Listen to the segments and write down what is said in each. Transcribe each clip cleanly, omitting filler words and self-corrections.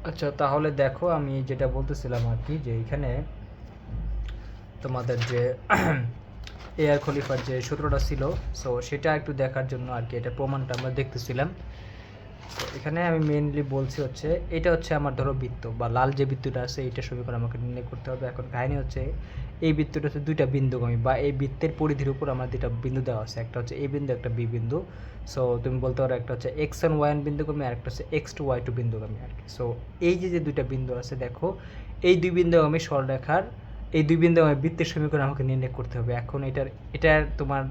আচ্ছা, তাহলে দেখো আমি যেটা বলতেছিলাম আর কি, যে এখানে তোমাদের যে এয়ার খলিফার যে সূত্রটা ছিল, সো সেটা একটু দেখার জন্য আর কি এটা প্রমাণটা আমরা দেখতেছিলাম। তো এখানে আমি মেইনলি বলছি হচ্ছে এটা হচ্ছে আমার ধরো বৃত্ত বা লাল যে বৃত্তটা আছে এইটা সমীকরণ আমাকে নির্ণয় করতে হবে। এখন কাহিনী হচ্ছে এই বৃত্তটা হচ্ছে দুইটা বিন্দুগামী, বা এই বৃত্তের পরিধির উপর আমার দুইটা বিন্দু দেওয়া আছে, একটা হচ্ছে এ বিন্দু, একটা বি বিন্দু। সো তুমি বলতে পারো একটা হচ্ছে এক্স অ্যান্ড ওয়াই বিন্দুগামী, আর একটা হচ্ছে এক্স টু ওয়াই টু বিন্দুগামী আর কি। সো এই যে যে দুইটা বিন্দু আছে দেখো, এই দুই বিন্দুগামী সরলরেখার এই দুই বিন্দুগামী বৃত্তের সমীকরণ আমাকে নির্ণয় করতে হবে। এখন এটার তোমার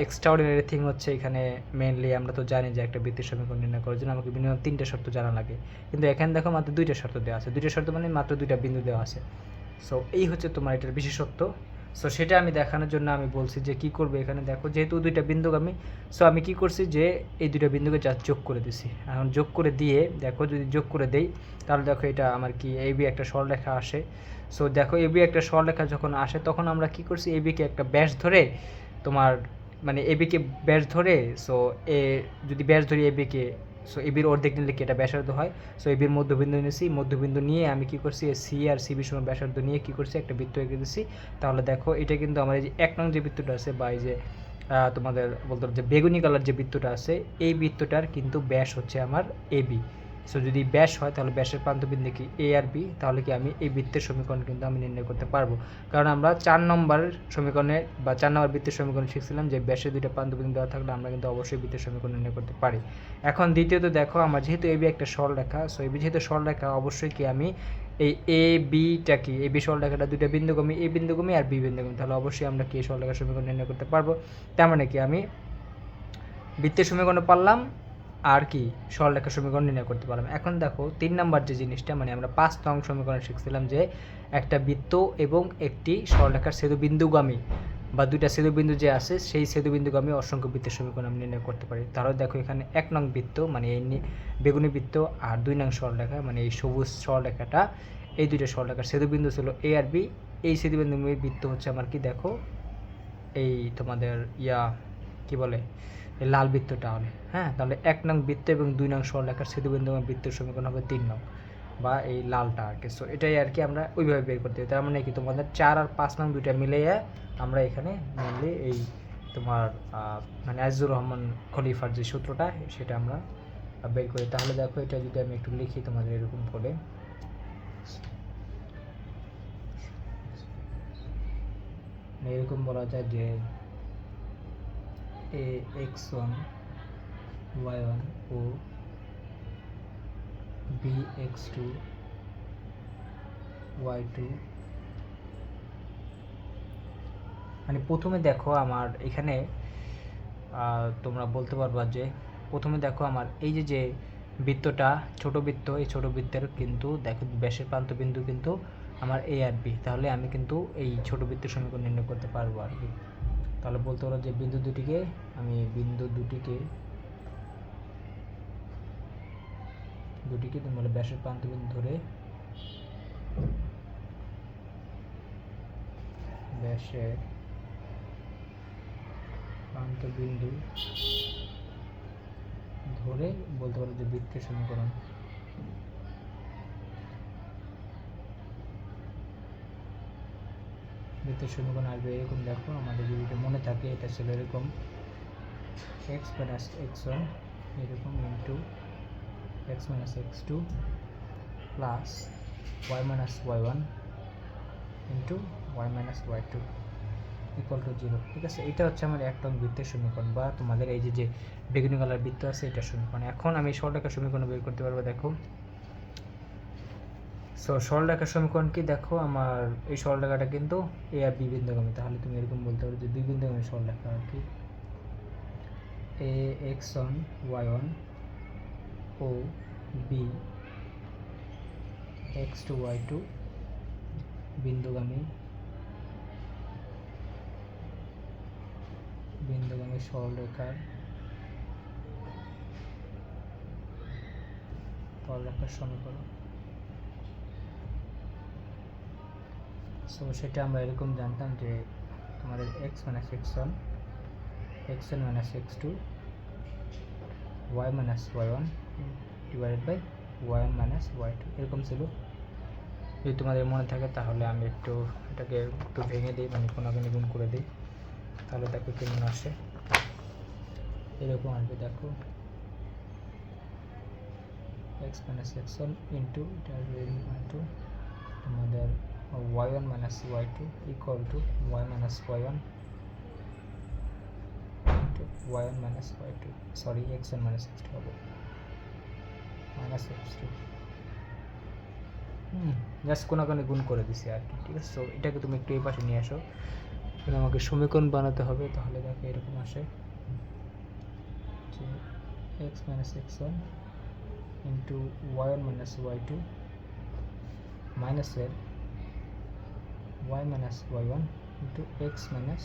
এক্সট্রাঅর্ডিনারি থিং হচ্ছে এখানে মেইনলি আমরা তো জানি যে একটা বৃত্তের সমীকরণ নির্ণয় করার জন্য আমাকে মিনিমাম 3টে শর্ত জানা লাগে, কিন্তু এখানে দেখো মাত্র 2টা শর্ত দেওয়া আছে। 2টা শর্ত মানে মাত্র 2টা বিন্দু দেওয়া আছে। সো এই হচ্ছে তোমার এটার বিশেষত্ব। সো সেটা আমি দেখানোর জন্য আমি বলছি যে কী করবে। এখানে দেখো যেহেতু দুইটা বিন্দুগামী, সো আমি কী করছি যে এই দুইটা বিন্দুকে যা যোগ করে দিছি। এখন যোগ করে দিয়ে দেখো, যদি যোগ করে দেই তাহলে দেখো এটা আমার কি এবি একটা সরলরেখা আসে। সো দেখো এবি একটা সরলরেখা যখন আসে তখন আমরা কী করছি, এবিকে একটা ব্যাস ধরে তোমার মানে এবিকে ব্যাস ধরে, সো এ যদি ব্যাস ধরি এবিকে, সো এবির অর্ধেক নিলে কি এটা ব্যাসার্ধ হয়। সো এবির মধ্যবিন্দু নিয়েছি, মধ্যবিন্দু নিয়ে আমি কী করছি সি আর সিবি সময় ব্যাসার্ধ নিয়ে কী করছি একটা বৃত্ত এঁকে দিচ্ছি। তাহলে দেখো এটা কিন্তু আমার এই যে 1 নং যে বৃত্তটা আছে, বা এই যে তোমাদের বলতে যে বেগুনি কালার যে বৃত্তটা আছে, এই বৃত্তটার কিন্তু ব্যাস হচ্ছে আমার এবি। সো যদি ব্যাস হয় তাহলে ব্যাসের প্রান্তবিন্দু কি এ আর বি, তাহলে কি আমি এই বৃত্তের সমীকরণ কিন্তু আমি নির্ণয় করতে পারবো। কারণ আমরা 4 নম্বর সমীকরণে বা 4 নম্বর বৃত্তের সমীকরণ শিখছিলাম যে ব্যাসের দুইটা প্রান্তবিন্দু দেওয়া থাকলে আমরা কিন্তু অবশ্যই বৃত্তের সমীকরণ নির্ণয় করতে পারি। এখন দ্বিতীয়ত দেখো, আমার যেহেতু এবি একটা সরলরেখা, সো এবি যেহেতু সরলরেখা অবশ্যই কি আমি এই এ বিটা কি এই বি সরলরেখাটা দুইটা বিন্দুগামী, এ বিন্দুগামী আর বি বিন্দুগামী, তাহলে অবশ্যই আমরা কি সরলরেখার সমীকরণ নির্ণয় করতে পারবো। তার মানে কি আমি বৃত্তের সমীকরণ পারলাম, আর কি সরলরেখার সমীকরণ নির্ণয় করতে পারলাম। এখন দেখো 3 নাম্বার যে জিনিসটা, মানে আমরা 5 নং সমীকরণ শিখছিলাম যে একটা বৃত্ত এবং একটি সরলরেখার ছেদবিন্দুগামী বা দুইটা ছেদবিন্দু যে আছে সেই ছেদবিন্দুগামী অসংখ্য বৃত্তের সমীকরণ আমি নির্ণয় করতে পারি। তাহলে দেখো এখানে 1 নং বৃত্ত মানে এই বেগুনি বৃত্ত, আর 2 নং সরলরেখা মানে এই সবুজ সরলরেখাটা, এই দুইটা সরলরেখার ছেদবিন্দু ছিল এ আর বি। এই ছেদবিন্দু বৃত্ত হচ্ছে আমার কি দেখো এই তোমাদের কি বলে এই লাল বৃত্তটা হলে, হ্যাঁ, তাহলে 1 নং বৃত্ত এবং 2 নং সরলরেখার ছেদবিন্দু বৃত্তের সমীকরণ হবে 3 নং, বা এই লালটা আর কি। সো এটাই আর কি আমরা ওইভাবে বের করতে হবে। তার মানে কি তোমাদের 4 আর 5 নং দুইটা মিলিয়ে আমরা এখানে মেনলি এই তোমার মানে আজিজুর রহমান খলিফার যে সূত্রটা সেটা আমরা বের করি। তাহলে দেখো এটা যদি আমি একটু লিখি তোমাদের এরকম করে, এরকম বলা যায় যে A x one Y one ও B x two y two. মানে প্রথমে দেখো আমার এখানে তোমরা বলতে পারবা যে প্রথমে দেখো আমার এই যে যে বৃত্তটা ছোট বৃত্ত, এই ছোট বৃত্তের কিন্তু দেখো ব্যাসের প্রান্তবিন্দু কিন্তু আমার এ আর বি, তাহলে আমি কিন্তু এই ছোট বৃত্তের সমীকরণ নির্ণয় করতে পারবো আর কি। তাহলে বলতে পারো যে বিন্দু দুটিকে তুমি বলে ব্যাসের প্রান্তবিন্দু ধরে ব্যাসের প্রান্তবিন্দু ধরে বলতে পারো যে বৃত্তের সমীকরণ। বৃত্তের সমীকরণ আসবে এরকম, দেখো আমাদের যদি এটা মনে থাকে এটা ছিল এরকম এক্স মাইনাস এক্স ওয়ান এরকম into X minus x two plus Y minus Y one into Y minus Y two equal to 0। ঠিক আছে, এটা হচ্ছে আমার 1 নং বৃত্তের সমীকরণ, বা তোমাদের এই যে যে বেগুনি কালার বৃত্ত আছে এটার সমীকরণ। এখন আমি সরলরেখার সমীকরণ বের করতে পারবো। দেখো সো সরলরেখার সমীকরণ কি, দেখো আমার এই সরলরেখাটা কিন্তু এ আর বি বিন্দুগামী, তাহলে তুমি এরকম বলতে পারো যে দুই বিন্দুগামী সরলরেখা আর কি, A x one Y one ও B x two y two বিন্দুগামী সরলরেখার সমীকরণ। সো সেটা আমরা এরকম জানতাম যে তোমাদের x minus x one x one minus x two y minus Y one divided by y1 minus y2 এরকম ছিল। যদি তোমাদের মনে থাকে তাহলে আমি একটু এটাকে একটু ভেঙে দিই, মানে কোনাকুনি গুণ করে দিই, তাহলে দেখো কেমন আসে। এরকম আসবে, দেখো x মাইনাস x1 ইন্টু এটা আসবে ইন্টু তোমাদের y1 minus y2 equal to y minus y1 into y1 minus y2, sorry x1 minus x2 হবে মাইনাস x2। জাস্ট কোনাকুনি গুণ করে দিছি আর কি, ঠিক আছে। সো এটাকে তুমি একটু এই পাশে নিয়ে আসো, আমাকে সমীকরণ বানাতে হবে, তাহলে দেখো এরকম আসে যে x minus x1 into y1 minus y2 মাইনাসের y minus y1 into x minus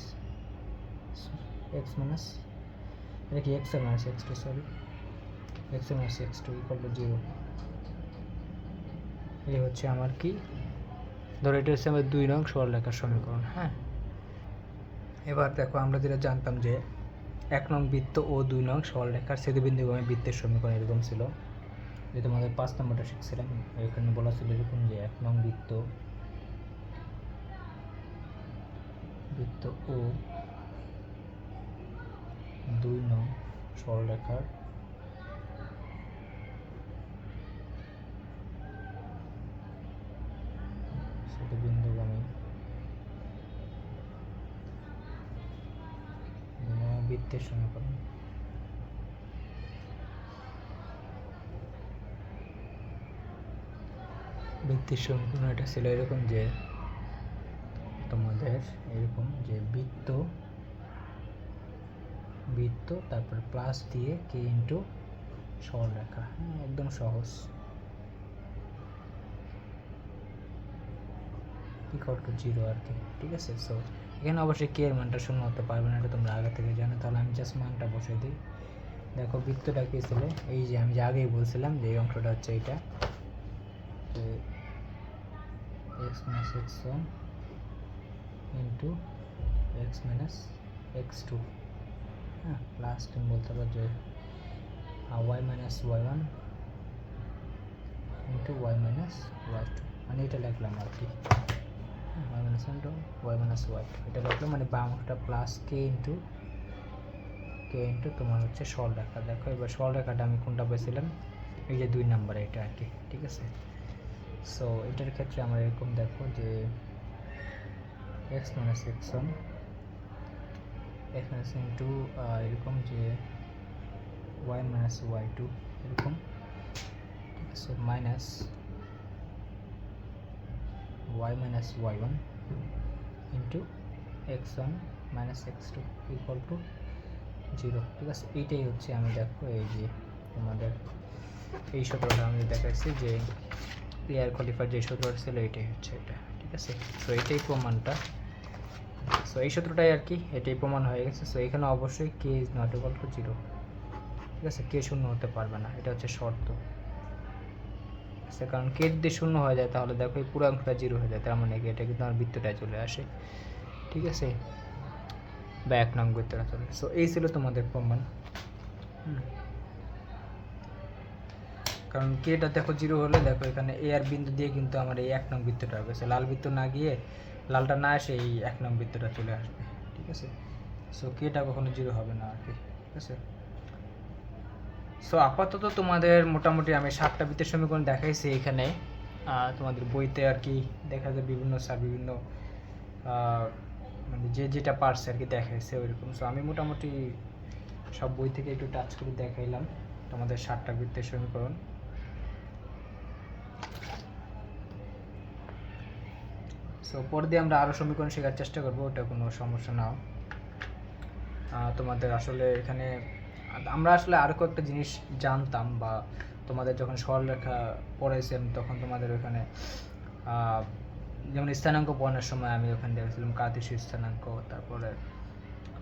এটা কি x minus x2, sorry x minus x2 equal to 0। এই হচ্ছে আমার কি, ধরো এটা হচ্ছে আমার 2 নং সরলরেখার সমীকরণ। হ্যাঁ, এবার দেখো আমরা যেটা জানতাম যে 1 নং বৃত্ত ও 2 নং সরলরেখার ছেদবিন্দুগামী বৃত্তের সমীকরণ এরকম ছিল, যে তোমাদের 5 নম্বরটা শিখছিলাম। এখানে বলা ছিল এরকম যে 1 নং বৃত্ত ও 2 নং সরলরেখার ছেদবিন্দুগামী বৃত্তের সমীকরণ। বৃত্তের সমীকরণ এটা ছিল এরকম যে তোমাদের এরকম যে বৃত্ত তারপর প্লাস দিয়ে কে ইন্টু সরলরেখা, একদম সহজ, ইকুয়াল টু 0 আর কি, ঠিক আছে। সো এখানে অবশ্যই কে এর মানটা 0 হতে পারবে না, এটা তোমরা আগে থেকে জানো, তাহলে আমি জাস্ট মানটা বসে দিই। দেখো বৃত্তটা কী ছিল, এই যে আমি যে আগেই বলছিলাম যে এই অংশটা হচ্ছে এইটা, যে x minus x1 into x minus x2, হ্যাঁ, প্লাস তুমি বলতে পারো যে y minus y1 into y minus y2, মানে এটা লিখলাম আর কি, y minus into y minus y2 এটা লিখলাম, মানে বাম অংশটা প্লাস কে ইন্টু তোমার হচ্ছে সরলরেখা। দেখো এবার সরলরেখাটা আমি কোনটা পেয়েছিলাম, এই যে 2 নম্বরে এটা আর কি, ঠিক আছে। সো এটার ক্ষেত্রে আমরা এরকম দেখো যে x মাইনাস x1 ইন্টু এরকম যে y মাইনাস y2 এরকম, ঠিক আছে, minus y minus y1 into x1 minus x2 equal to 0, ঠিক আছে। এইটাই হচ্ছে আমি দেখো এই যে তোমাদের এই সূত্রটা আমি দেখাচ্ছি যে এয়ার খলিফার যে সূত্রটা ছিল এটাই হচ্ছে এটা, ঠিক আছে। সো এটাই প্রমাণটা, সো এই সূত্রটাই আর কি, এটাই প্রমাণ হয়ে গেছে। সো এখানে অবশ্যই K is not equal to 0, ঠিক আছে, কে 0 হতে পারবে না, এটা হচ্ছে শর্ত, কারণ কে যদি 0 হয়ে যায় তাহলে দেখো এই পুরো অঙ্কটা 0 হয়ে যায়, তার মানে কি এটা কিন্তু আমার বৃত্তটায় চলে আসে, ঠিক আছে, বা 1 নং বৃত্তটা চলে। সো এই ছিল তোমাদের প্রমাণ। কারণ কেটা দেখো 0 হলে দেখো এখানে এ আর বিন্দু দিয়ে কিন্তু আমার এই 1 নং বৃত্তটা হবে, লাল বৃত্ত না গিয়ে লালটা না এসে এই 1 নং বৃত্তটা চলে আসবে, ঠিক আছে। সো কেটা কখনো 0 হবে না আর কি, ঠিক আছে। সো আপাতত তোমাদের মোটামুটি আমি 7টা বৃত্তের সমীকরণ দেখাইছি এখানে, তোমাদের বইতে আর কি দেখা যায় বিভিন্ন স্যার বিভিন্ন মানে যে যেটা পারছে আর কি দেখাইছে ওইরকম। সো আমি মোটামুটি সব বই থেকে একটু টাচ করে দেখাইলাম তোমাদের 7টা বৃত্তের সমীকরণ। সো পরে দিয়ে আমরা আরও সমীকরণ শেখার চেষ্টা করবো, ওটা কোনো সমস্যা নাও। তোমাদের আসলে এখানে আমরা আসলে আরও কয়েকটা জিনিস জানতাম, বা তোমাদের যখন সরলরেখা পড়াইছেন তখন তোমাদের ওখানে যেমন স্থানাঙ্ক পড়ানোর সময় আমি ওখানে দেখেছিলাম কার্তেশীয় স্থানাঙ্ক, তারপরে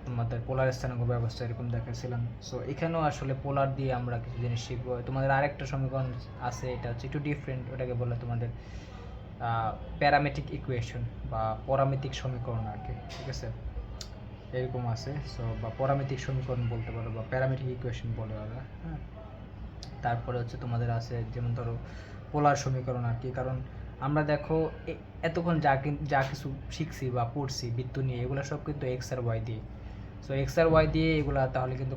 তোমাদের পোলার স্থানাঙ্ক ব্যবস্থা এরকম দেখাছিলাম। সো এখানেও আসলে পোলার দিয়ে আমরা কিছু জিনিস শিখবো। তোমাদের আরেকটা সমীকরণ আছে, এটা হচ্ছে একটু ডিফারেন্ট, ওটাকে বলে তোমাদের প্যারামেট্রিক ইকুয়েশন বা পরামিতিক সমীকরণ আর কি, ঠিক আছে, এরকম আছে। সো বা পরামিতিক সমীকরণ বলতে পারো বা প্যারামেট্রিক ইকুয়েশন বলে ওরা, হ্যাঁ। তারপরে হচ্ছে তোমাদের আছে যেমন ধরো পোলার সমীকরণ আর কি। কারণ আমরা দেখো এতক্ষণ যা কিছু শিখছি বা পড়ছি বৃত্ত নিয়ে, এগুলো সব কিন্তু এক্স আর ওয়াই দিয়ে। সো এক্স আর ওয়াই দিয়ে এগুলা তাহলে কিন্তু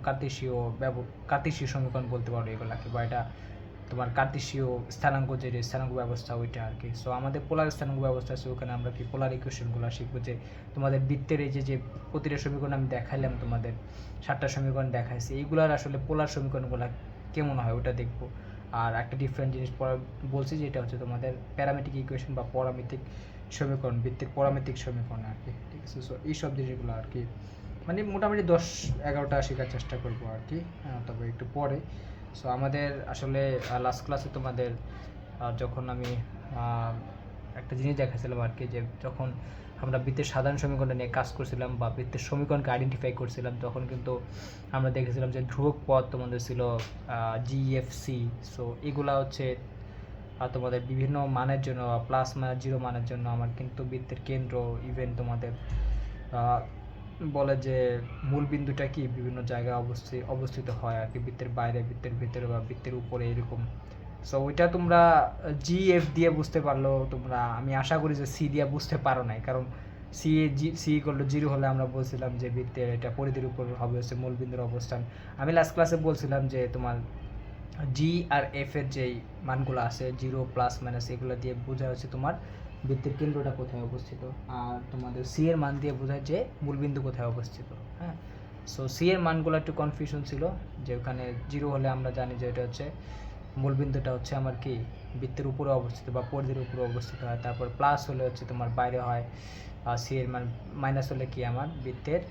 কার্তেশীয় সমীকরণ বলতে পারো এগুলাকে, বা এটা তোমার কার্তেশীয় স্থানাঙ্ক যে স্থানাঙ্ক ব্যবস্থা ওইটা আর কি। সো আমাদের পোলার স্থানাঙ্ক ব্যবস্থা আছে, ওখানে আমরা কি পোলার ইকুয়েশনগুলো শিখবো, যে তোমাদের বৃত্তের এই যে প্রতিটা সমীকরণ আমি দেখাইলাম, তোমাদের 7টা সমীকরণ দেখাইছি, এইগুলার আসলে পোলার সমীকরণগুলো কেমন হয় ওটা দেখবো। আর একটা ডিফারেন্ট জিনিস বলছি, যেটা হচ্ছে তোমাদের প্যারামেট্রিক ইকুয়েশন বা পরামিতিক সমীকরণ, বৃত্তের পরামিতিক সমীকরণ আর কি। ঠিক আছে, সো এইসব জিনিসগুলো আর কি মানে মোটামুটি 10-11টা শেখার চেষ্টা করবো আর কি, তবে একটু পরে। সো আমাদের আসলে লাস্ট ক্লাসে তোমাদের যখন আমি একটা জিনিস দেখাচ্ছিলাম আর কি, যে যখন আমরা বৃত্তের সাধারণ সমীকরণ নিয়ে কাজ করছিলাম বা বৃত্তের সমীকরণকে আইডেন্টিফাই করছিলাম, তখন কিন্তু আমরা দেখেছিলাম যে ধ্রুবক পদ তোমাদের ছিল জিএফসি। সো এগুলা হচ্ছে তোমাদের বিভিন্ন মানের জন্য, প্লাস মাইনাস 0 মানের জন্য আমার কিন্তু বৃত্তের কেন্দ্র, ইভেন তোমাদের বলে যে মূল বিন্দুটা কি বিভিন্ন জায়গায় অবস্থিত হয় আর কি, বৃত্তের বাইরে, বৃত্তের ভিতরে বা বৃত্তের উপরে, এরকম। সো ওইটা তোমরা জিএফ দিয়ে বুঝতে পারলো তোমরা, আমি আশা করি যে সি দিয়ে বুঝতে পারো নাই, কারণ সি করলো 0 হলে আমরা বলছিলাম যে বৃত্তের এটা পরিধির উপর হবে হচ্ছে মূল বিন্দুর অবস্থান। আমি লাস্ট ক্লাসে বলছিলাম যে তোমার জি আর এফ এর যেই মানগুলো আছে 0 প্লাস মাইনাস, এগুলো দিয়ে বোঝা হচ্ছে তোমার বৃত্তের কেন্দ্রটা কোথায় অবস্থিত, আর তোমাদের সি এর মান দিয়ে বোঝায় যে মূলবিন্দু কোথায় অবস্থিত। হ্যাঁ, সো সি এর মানগুলো একটু কনফিউশন ছিল, যে ওখানে 0 হলে আমরা জানি যে এটা হচ্ছে মূলবিন্দুটা হচ্ছে আমার কি বৃত্তের উপরে অবস্থিত বা পরিধির উপরে অবস্থিত হয়। তারপর প্লাস হলে হচ্ছে তোমার বাইরে হয়, সি এর মান, মাইনাস হলে কি আমার বৃত্তের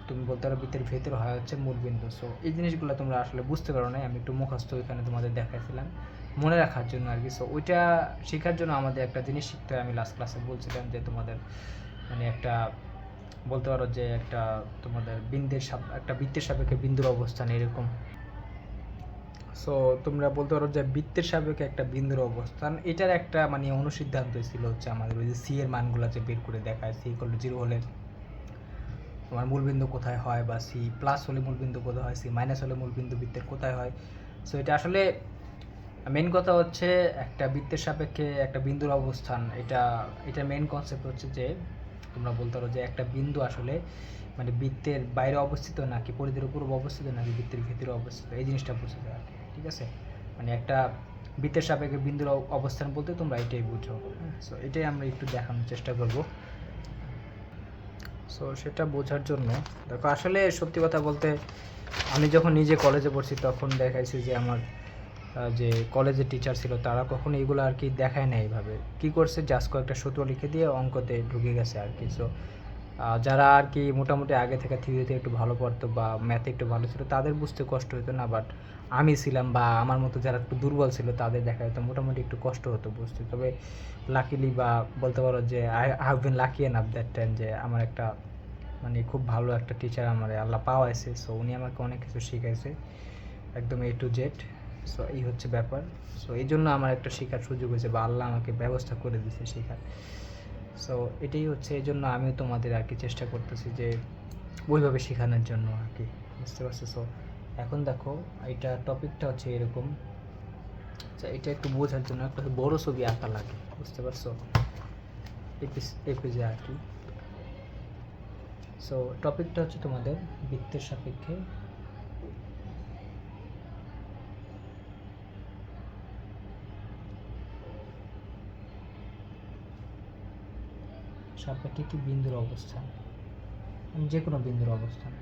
তুমি বলতে পারো বৃত্তের ভেতরে হয় হচ্ছে মূলবিন্দু। সো এই জিনিসগুলো তোমরা আসলে বুঝতে পারো না, আমি একটু মুখস্থ এখানে তোমাদের দেখাইছিলাম মনে রাখার জন্য আর কি। সো ওইটা শেখার জন্য আমাদের একটা জিনিস শিখতে হয়, আমি লাস্ট ক্লাসে বলছিলাম যে তোমাদের মানে একটা বলতে পারো যে একটা তোমাদের একটা বৃত্তের সাপেক্ষে বিন্দুর অবস্থান এরকম। সো তোমরা বলতে পারো যে বৃত্তের সাপেক্ষে একটা বিন্দুর অবস্থান, এটার একটা মানে অনুসিদ্ধান্ত ছিল হচ্ছে আমাদের ওই যে সি এর মানগুলো যে বের করে দেখায়, সি ইকুয়াল টু 0 হলে তোমার মূলবিন্দু কোথায় হয়, বা সি প্লাস হলে মূলবিন্দু কোথায় হয়, সি মাইনাস হলে মূলবিন্দু বৃত্তের কোথায় হয়। সো এটা আসলে মেন কথা হচ্ছে একটা বৃত্তের সাপেক্ষে একটা বিন্দুর অবস্থান, এটা মেন কনসেপ্ট হচ্ছে যে তোমরা বলতে পারো যে একটা বিন্দু আসলে মানে বৃত্তের বাইরে অবস্থিত নাকি পরিধির উপর অবস্থিত নাকি বৃত্তের ভিতরে অবস্থিত, এই জিনিসটা বুঝতে আর কি। ঠিক আছে, মানে একটা বৃত্তের সাপেক্ষে বিন্দুর অবস্থান বলতে তোমরা এটাই বুঝো। সো এটাই আমরা একটু দেখানোর চেষ্টা করব। সো সেটা বোঝার জন্য দেখো, আসলে সত্যি কথা বলতে আমি যখন নিজে কলেজে পড়ছি তখন দেখাইছি যে আমার যে কলেজের টিচার ছিল তারা কখনো এগুলো আর কি দেখায় না এইভাবে, কী করছে জাস্ট কয়েকটা সূত্র লিখে দিয়ে অঙ্কতে ঢুকে গেছে আর কি। সো যারা আর কি মোটামুটি আগে থেকে থিওরিতে একটু ভালো পড়তো বা ম্যাথে একটু ভালো ছিল তাদের বুঝতে কষ্ট হতো না, বাট আমি ছিলাম বা আমার মতো যারা একটু দুর্বল ছিল তাদের দেখা যেত মোটামুটি একটু কষ্ট হতো বুঝতে। তবে লাকিলি বা বলতে পারো যে I have been lucky enough that time, যে আমার একটা মানে খুব ভালো একটা টিচার আমার আল্লাহ পাওয়াইছে। সো উনি আমাকে অনেক কিছু শিখাইছে একদম A to Z। সো এই হচ্ছে ব্যাপার। সো এই জন্য আমার একটা শেখার সুযোগ হয়েছে বা আল্লাহ আমাকে ব্যবস্থা করে দিয়েছে শেখার। সো এটাই হচ্ছে, এই জন্য আমিও তোমাদের আর কি চেষ্টা করতেছি যে ওইভাবে শেখানোর জন্য আর কি, বুঝতে পারছো। সো এখন দেখো এটা টপিকটা হচ্ছে এরকম, আচ্ছা এটা একটু বোঝার জন্য একটা বড় ছবি আঁকা লাগে, বুঝতে পারছো, এপিজে আর কি। সো টপিকটা হচ্ছে তোমাদের বৃত্তের সাপেক্ষে কি বিন্দুর অবস্থান, যে কোনো বিন্দুর অবস্থান।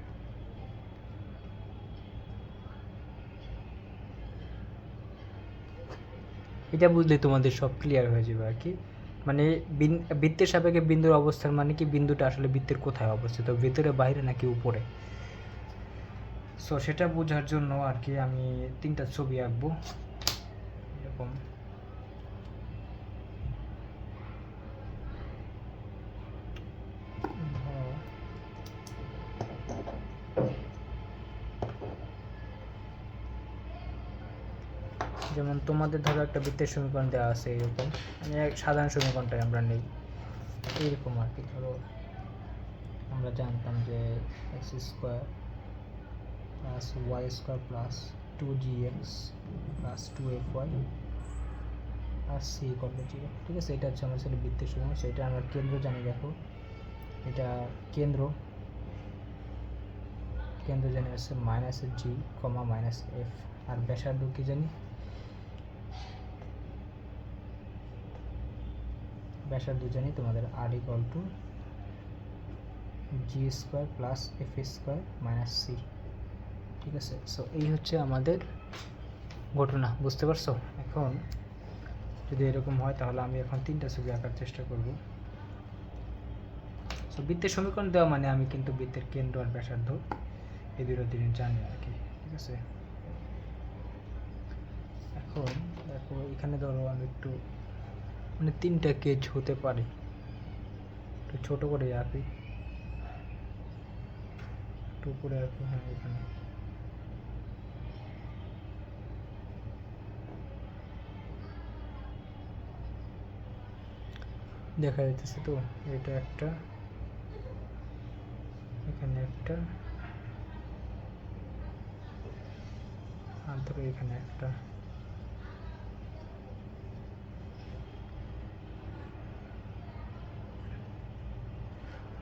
এটা বুঝলে তোমাদের সব ক্লিয়ার হয়ে যাবে আর কি। মানে বৃত্তের সাপেক্ষে বিন্দুর অবস্থান মানে কি বিন্দুটা আসলে বৃত্তের কোথায় অবস্থিত, ভিতরে বাইরে নাকি উপরে। সো সেটা বোঝার জন্য আর কি আমি 3টা ছবি আঁকবো এরকম। যেমন তোমাদের ধরো একটা বৃত্তের সমীকরণ দেওয়া আছে এরকম, মানে সাধারণ সমীকরণটাই আমরা নেই এইরকম আর কি। ধরো আমরা জানতাম যে x² + y² + 2gx plus 2fy আর c ইকুয়াল টু 0। ঠিক আছে, এটা হচ্ছে আমার ছিল বৃত্তের সময়। সেটা আমরা কেন্দ্র জানি, দেখো এটা কেন্দ্র জানি আছে minus g comma minus f. আর ব্যাসার্ধ কি জানি, ব্যাসার্ধ জানি তোমাদের r equal to g square plus F square minus c. ঠিক আছে, সো এই হচ্ছে আমাদের ঘটনা, বুঝতে পারছো? এখন যদি এরকম হয় তাহলে আমি এখন 3টা ছবি আঁকার চেষ্টা করব। সো বৃত্তের সমীকরণ দেওয়া মানে আমি কিন্তু বৃত্তের কেন্দ্র আর ব্যাসার্ধ এই দুটো জিনিস জানি আর কি। ঠিক আছে, এখন দেখো এখানে ধরো আমি একটু মানে 3টা কেজ হতে পারে, একটু ছোট করে আঁকি, একটু উপরে আঁকি। হ্যাঁ, এখানে দেখা যাচ্ছে তো, এটা একটা, এখানে একটা, আর ধরো এখানে একটা।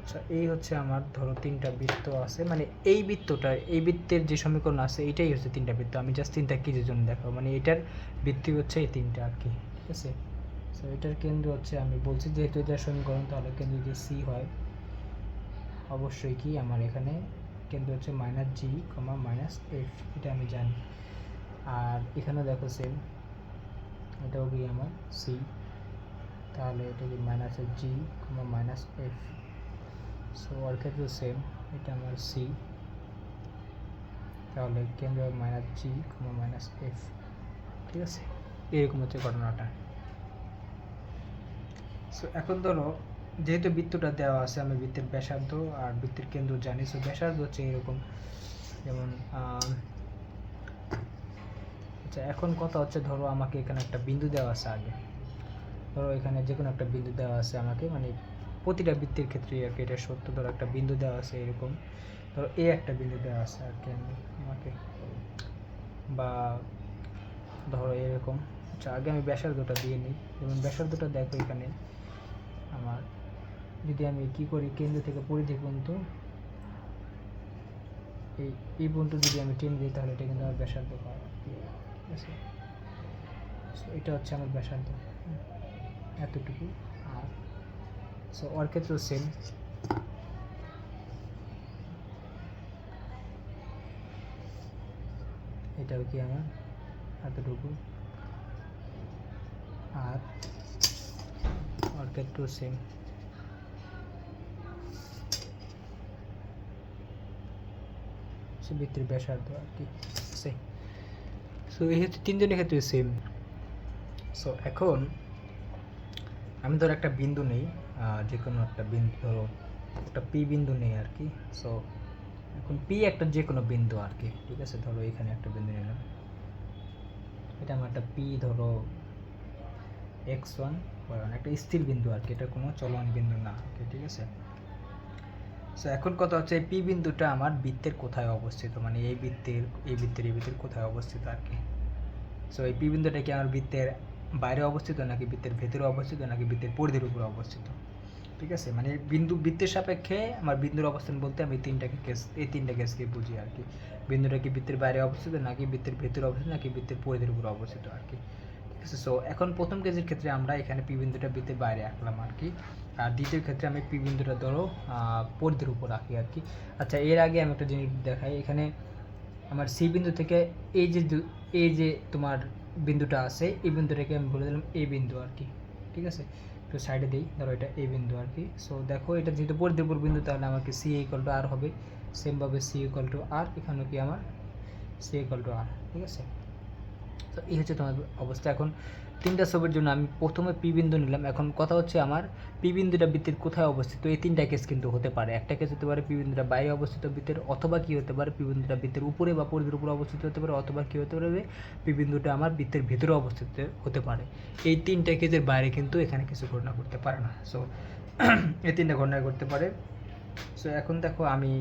আচ্ছা, এই হচ্ছে আমার ধরো 3টা বৃত্ত আছে, মানে এই বৃত্তটা, এই বৃত্তের যে সমীকরণ আছে এটাই হচ্ছে 3টা বৃত্ত। আমি জাস্ট 3টা কেজের জন্য দেখাবো, মানে এটার বৃত্তি হচ্ছে এই 3টা আর কি। ঠিক আছে, সো এটার কেন্দ্র হচ্ছে, আমি বলছি যেহেতু এটার সমীকরণ, তাহলে কেন্দ্র যদি সি হয় অবশ্যই কি আমার এখানে কেন্দ্র হচ্ছে minus g comma minus F, এটা আমি জানি। আর এখানে দেখো সেম, এটাও কি আমার সি, তাহলে এটা কি minus g comma minus F. So আর ক্ষেত্রে সেম, এটা আমার সি, তাহলে কেন্দ্র minus g comma minus F. ঠিক আছে, এরকম হচ্ছে ঘটনাটা। সো এখন ধরো যেহেতু বৃত্তটা দেওয়া আছে, আমি বৃত্তের ব্যাসার্ধ আর বৃত্তের কেন্দ্র জানি। সো ব্যাসার্ধ হচ্ছে এরকম, যেমন আচ্ছা, এখন কথা হচ্ছে ধরো আমাকে এখানে একটা বিন্দু দেওয়া আছে আগে, ধরো এখানে যে কোনো একটা বিন্দু দেওয়া আছে আমাকে, মানে প্রতিটা বৃত্তের ক্ষেত্রে আর কি এটা সত্য। ধরো একটা বিন্দু দেওয়া আছে এরকম, ধরো এই একটা বিন্দু দেওয়া আছে আর কি আমাকে, বা ধরো এরকম। আচ্ছা, আগে আমি ব্যাসার্ধটা দিয়ে নিই। যেমন ব্যাসার্ধটা দেখো এখানে আমার, যদি আমি কি করি, কেন্দ্র থেকে পরিধি পর্যন্ত এই পর্যন্ত যদি আমি টেনে দিই, তাহলে এটা কিন্তু আমার ব্যাসার্ধ হয়। ঠিক আছে, সো এটা হচ্ছে আমার ব্যাসার্ধ, এতটুকু। আর সো ওর ক্ষেত্রেও সেম, এটাও কি আমার এতটুকু। আর ওর ক্ষেত্রেও সেম, বৃত্তের ব্যাসার্ধ আর কি সেম। সো এই হচ্ছে 3জনের ক্ষেত্রে সেম। সো এখন আমি ধরো একটা বিন্দু নেই, যে কোনো একটা বিন্দু, ধরো একটা পি বিন্দু নেই আর কি। সো এখন পি একটা যে কোনো বিন্দু আর কি। ঠিক আছে, ধরো এখানে একটা বিন্দু নিলাম, এটা আমার একটা পি, ধরো x1 একটা স্থির বিন্দু আর কি, এটা কোনো চলমান বিন্দু না আর কি। ঠিক আছে, সো এখন কথা হচ্ছে এই পি বিন্দুটা আমার বৃত্তের কোথায় অবস্থিত, মানে এই বৃত্তের কোথায় অবস্থিত আর কি। সো এই পি বিন্দুটা কি আমার বৃত্তের বাইরে অবস্থিত, নাকি বৃত্তের ভেতরে অবস্থিত, নাকি বৃত্তের পরিধির উপরে অবস্থিত। ঠিক আছে, মানে বৃত্তের সাপেক্ষে আমার বিন্দুর অবস্থান বলতে আমি এই তিনটা কেসকে বুঝি আর কি। বিন্দুটা কি বৃত্তের বাইরে অবস্থিত, নাকি বৃত্তের ভেতরে অবস্থিত, নাকি বৃত্তের পরিধির উপরে অবস্থিত আর কি। ঠিক আছে, সো এখন প্রথম কেসের ক্ষেত্রে আমরা এখানে পি বিন্দুটা বৃত্তের বাইরে আঁকলাম আর কি। আর দ্বিতীয় ক্ষেত্রে আমি পি বিন্দুটা ধরো পরিধির উপর রাখি আর কি। আচ্ছা, এর আগে আমি একটা জিনিস দেখাই, এখানে আমার সি বিন্দু থেকে এই যে তোমার বিন্দুটা আছে, এই বিন্দুটাকে আমি বলে দিলাম এ বিন্দু আর কি। ঠিক আছে, তো সাইডে দিই, ধরো এটা এ বিন্দু আর কি। সো দেখো এটা যেহেতু পরিধির উপর বিন্দু, তাহলে আমাকে সি ইকুয়াল টু আর হবে। সেমভাবে সি ইকুয়াল টু আর, এখানেও কি আমার সি ইকুয়াল টু আর। ঠিক আছে, তো এই হচ্ছে তোমার অবস্থা। এখন 3টা ছবির জন্য আমি প্রথমে পি বিন্দু নিলাম। এখন কথা হচ্ছে আমার পি বিন্দুটা বৃত্তের কোথায় অবস্থিত, এই 3টা কেস কিন্তু হতে পারে। একটা কেস হতে পারে পি বিন্দুটা বাইরে অবস্থিত বৃত্তের, অথবা কি হতে পারে পি বিন্দুটা বৃত্তের উপরে বা পরিধির উপরে অবস্থিত হতে পারে, অথবা কি হতে পারে পি বিন্দুটা আমার বৃত্তের ভেতরে অবস্থিত হতে পারে। এই 3টা কেসের বাইরে কিন্তু এখানে কিছু ঘটনা করতে পারে না। সো এই 3টা ঘটনা করতে পারে। সো এখন দেখো আমি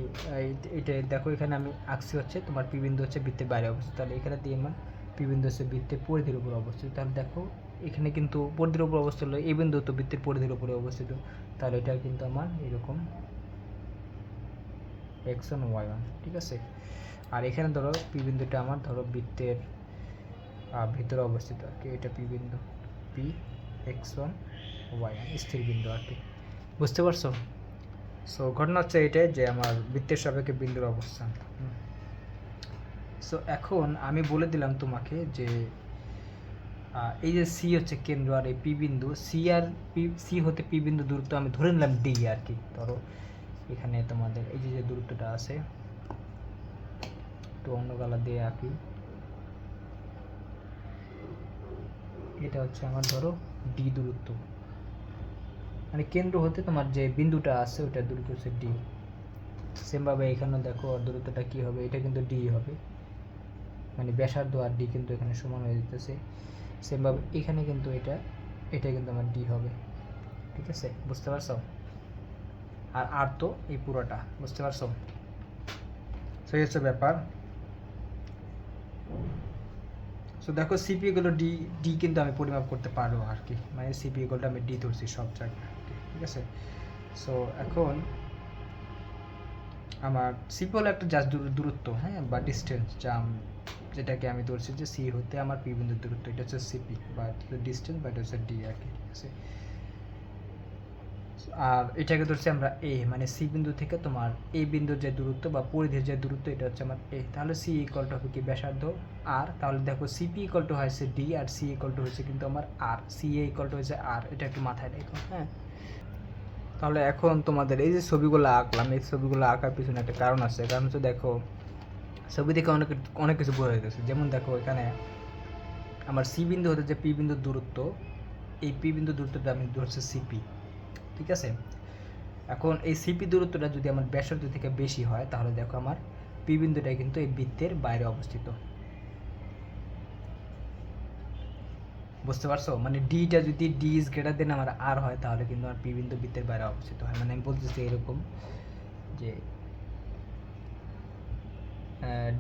এটা দেখো এখানে আমি আঁকছি হচ্ছে তোমার পি বিন্দু হচ্ছে বৃত্তের বাইরে অবস্থিত, তাহলে এখানে দিয়ে মান পি বিন্দু হচ্ছে বৃত্তের পরিধির উপর অবস্থিত। তাহলে দেখো এখানে কিন্তু পরিধির উপর অবস্থিত হলো, এই বিন্দু তো বৃত্তের পরিধির উপরে অবস্থিত, তাহলে এটা কিন্তু আমার এরকম x1 y1, ঠিক আছে। আর এখানে ধরো পি বিন্দুটা আমার ধরো বৃত্তের ভিতরে অবস্থিত আর কি, এটা পি বিন্দু, পি x1 y1 স্থির বিন্দু আর কি, বুঝতে পারছো? সো ঘটনা হচ্ছে এটাই যে আমার বৃত্তের সাপেক্ষে বিন্দুর অবস্থান। সো এখন আমি বলে দিলাম তোমাকে যে এই যে সি হচ্ছে কেন্দ্র আর এই পি বিন্দু, সি আর সি হতে পি বিন্দু দূরত্ব আমি ধরে নিলাম ডি আর কি। ধরো এখানে তোমাদের এই যে দূরত্বটা আছে, একটু অন্য কালার দিয়ে আঁকি, এটা হচ্ছে আমার ধরো ডি দূরত্ব, মানে কেন্দ্র হতে তোমার যে বিন্দুটা আছে ওটার দূরত্ব হচ্ছে ডি। সেমভাবে এখানে দেখো আর দূরত্বটা কী হবে, এটা কিন্তু ডি হবে, মানে ব্যাসার্ধ আর ডি কিন্তু এখানে সমান হয়ে যেতেছে। সেমভাবে এখানে কিন্তু এটা কিন্তু আমার ডি হবে, ঠিক আছে, বুঝতে পারছো? আর আর তো এই পুরোটা, বুঝতে পারছো? সেই হচ্ছে ব্যাপার। সো দেখো সিপি গুলো ডি ডি কিন্তু আমি পরিমাপ করতে পারবো আর কি, মানে সিপি গুলোটা আমি ডি ধরছি সব জায়গায়, ঠিক আছে। সো এখন আমার সিপি হলো একটা জাস্ট দূরত্ব, হ্যাঁ, বা ডিস্টেন্স, যেটাকে আমি ধরছি যে সি হতে আমার পি বিন্দুর দূরত্ব, এটা হচ্ছে সিপি বা ডিস্টেন্স, বা এটা হচ্ছে ডি আর কি, ঠিক আছে। আর এটাকে ধরছি আমরা এ, মানে সি বিন্দু থেকে তোমার এ বিন্দুর যে দূরত্ব বা পরিধির যে দূরত্ব, এটা হচ্ছে আমার এ। তাহলে সি ইকুয়াল টু হবে কি ব্যাসার্ধ আর, তাহলে দেখো সিপি ইকুয়াল টু হয়েছে ডি আর সি ইকুয়াল টু হয়েছে কিন্তু আমার R, C A equal to হয়েছে আর, এটা একটু মাথায় রেখো, হ্যাঁ। তাহলে এখন তোমাদের এই যে ছবিগুলো আঁকলাম, এই ছবিগুলো আঁকার পিছনে একটা কারণ আছে, কারণ হচ্ছে দেখো ছবি থেকে অনেক অনেক কিছু বোঝা যাচ্ছে। যেমন দেখো এখানে আমার সি বিন্দু হতে যে পি বিন্দুর দূরত্ব, এই পি বিন্দুর দূরত্বটা আমি ধরছি সিপি, ঠিক আছে। এখন এই সিপি দূরত্বটা যদি আমার ব্যাসার্ধ থেকে বেশি হয়, তাহলে দেখো আমার পি বিন্দুটা কিন্তু এই বৃত্তের বাইরে অবস্থিত, বুঝতে পারছো? মানে ডিটা যদি ডি ইজ গ্রেটার দেন আমার আর হয়, তাহলে কিন্তু আমার পি বিন্দু বৃত্তের বাইরে অবস্থিত হয়। মানে আমি বলতেছি এরকম যে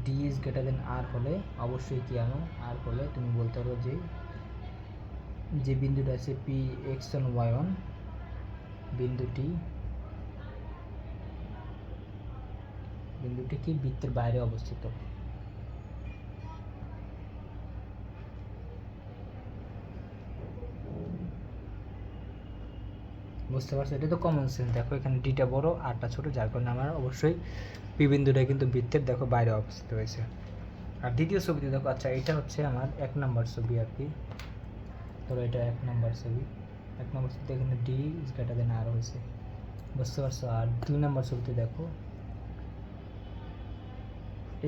ডি ইজ গ্রেটার দেন আর হলে অবশ্যই কি আমার আর হলে তুমি বলতে পারো যে যে বিন্দুটা আছে P X one Y one বিন্দুটি বিন্দুটি কি বৃত্তের বাইরে অবস্থিত। বুঝতে পারছো? এটা তো কমন সেন্স। দেখো এখানে ডিটা বড় আরটা ছোট, যার কারণে আমার অবশ্যই পি বিন্দুটা কিন্তু বৃত্তের দেখো বাইরে অবস্থিত হয়েছে। আর দ্বিতীয় ছবিতে দেখো, আচ্ছা এটা হচ্ছে আমার 1 নম্বর ছবি আর কি, ধরো এটা 1 নম্বর ছবি, 1 নম্বর ছবিতে এখানে ডি ইজ গ্রেটার দেন আর হয়েছে, বুঝতে পারছো? আর 2 নম্বর ছবিতে দেখো,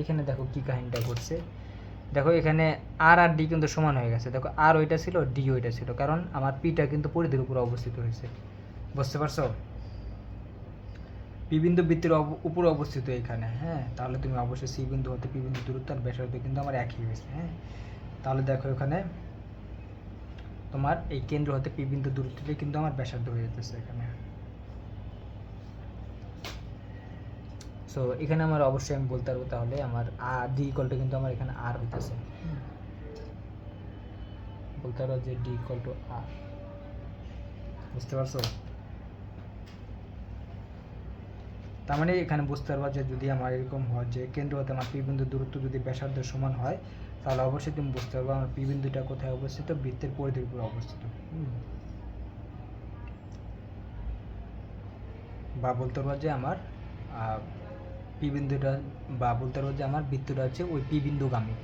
এখানে দেখো কি কাহিনীটা ঘটছে। দেখো এখানে আর আর ডি কিন্তু সমান হয়ে গেছে, দেখো আর ওইটা ছিল, ডি ওইটা ছিল, কারণ আমার পিটা কিন্তু পরিধির উপরে অবস্থিত হয়েছে, বুঝতে পারছো? পি বিন্দু বৃত্তের উপরে অবস্থিত এখানে, হ্যাঁ। তাহলে তুমি অবশ্যই সি বিন্দু হতে পি বিন্দু দূরত্ব আর ব্যাসার্ধ কিন্তু আমার একই হয়েছে, হ্যাঁ। তাহলে দেখো এখানে তোমার এই কেন্দ্র হতে পি বিন্দু দূরত্বটাই কিন্তু আমার ব্যাসার্ধ হয়ে যেতেছে এখানে। সো এখানে আমার অবশ্যই আমি বলতে পারবো তাহলে আমার আর ডি ইকুয়ালটা কিন্তু আমার এখানে আর হইতেছে, বলতে পারো যে ডি ইকুয়াল টু আর, বুঝতে পারছো? তার মানে এখানে বুঝতে পারবা যে যদি আমার এরকম হয় যে কেন্দ্র হতে আমার পি বিন্দুর দূরত্ব যদি ব্যাসার্ধের সমান হয়, তাহলে অবশ্যই তুমি বুঝতে পারবা আমার পি বিন্দুটা কোথায় অবস্থিত, বৃত্তের পরিধির উপর অবস্থিত। বা বলতে পারবা যে আমার পি বিন্দুটা, বা বলতে পারবো যে আমার বৃত্তটা হচ্ছে ওই পি বিন্দুগামী,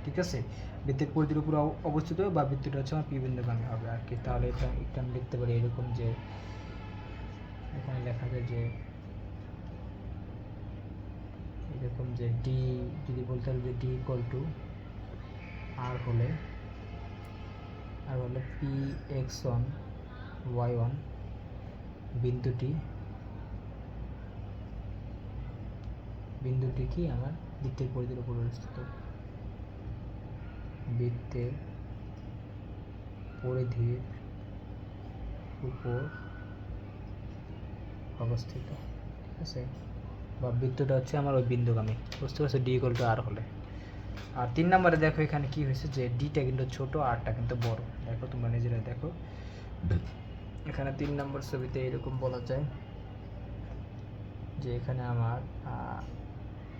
ঠিক আছে, বৃত্তের পরিধির উপর অবস্থিত, বা বৃত্তটা হচ্ছে আমার পি বিন্দুগামী হবে আর কি। তাহলে এটা একটু আমি লিখতে পারি এরকম যে এখানে লেখা যায় যে এরকম যে ডি, যদি বলতে পারি যে ডি ইকুয়াল টু আর হলে P X one Y one বিন্দুটি কি আমার বৃত্তের পরিধির উপর অবস্থিত, বৃত্তের পরিধির উপর অবস্থিত, আছে, বা বৃত্তটা হচ্ছে আমার ওই বিন্দুগামী, বুঝতে পারছো, ডি ইকুয়াল টু আর হলে। আর 3 নম্বরে দেখো এখানে কি হয়েছে যে ডিটা কিন্তু ছোট, আরটা কিন্তু বড়। দেখো তোমরা নিজেরা দেখো এখানে 3 নম্বর ছবিতে এরকম বলা যায় যে এখানে আমার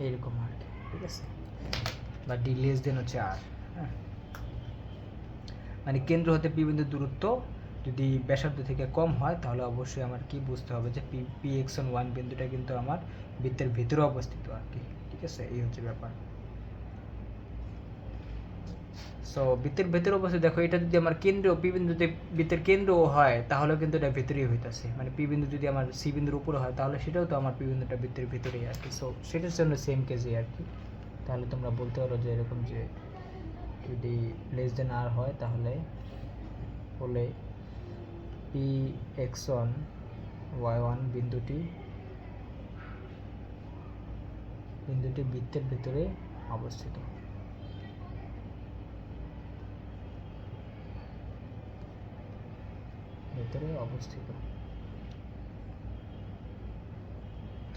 এইরকম আর কি, ঠিক আছে, বা ডি লেস দেন হচ্ছে আর। হ্যাঁ, মানে কেন্দ্র হতে পি বিন্দুর দূরত্ব যদি ব্যাসার্ধ থেকে কম হয় তাহলে অবশ্যই আমার কি বুঝতে হবে যে পি এক্সন ওয়ান বিন্দুটা কিন্তু আমার বৃত্তের ভিতরে অবস্থিত আর কি, ঠিক আছে, এই হচ্ছে ব্যাপার। সো বৃত্তের ভেতরে অবশ্যই দেখো এটা যদি আমার কেন্দ্র পি বিন্দুতে বৃত্তের কেন্দ্র হয় তাহলে কিন্তু এটা ভেতরেই হইতেছে, মানে পি বিন্দু যদি আমার সি বিন্দুর উপরে হয় তাহলে সেটাও তো আমার পি বিন্দুটা বৃত্তের ভিতরেই আর কি। সো সেটার জন্য সেম কেসই আর কি। তাহলে তোমরা বলতে পারো যে এরকম যে যদি লেস দেন আর হয় তাহলে বলে P X one Y one বিন্দুটি বৃত্তের ভিতরে অবস্থিত।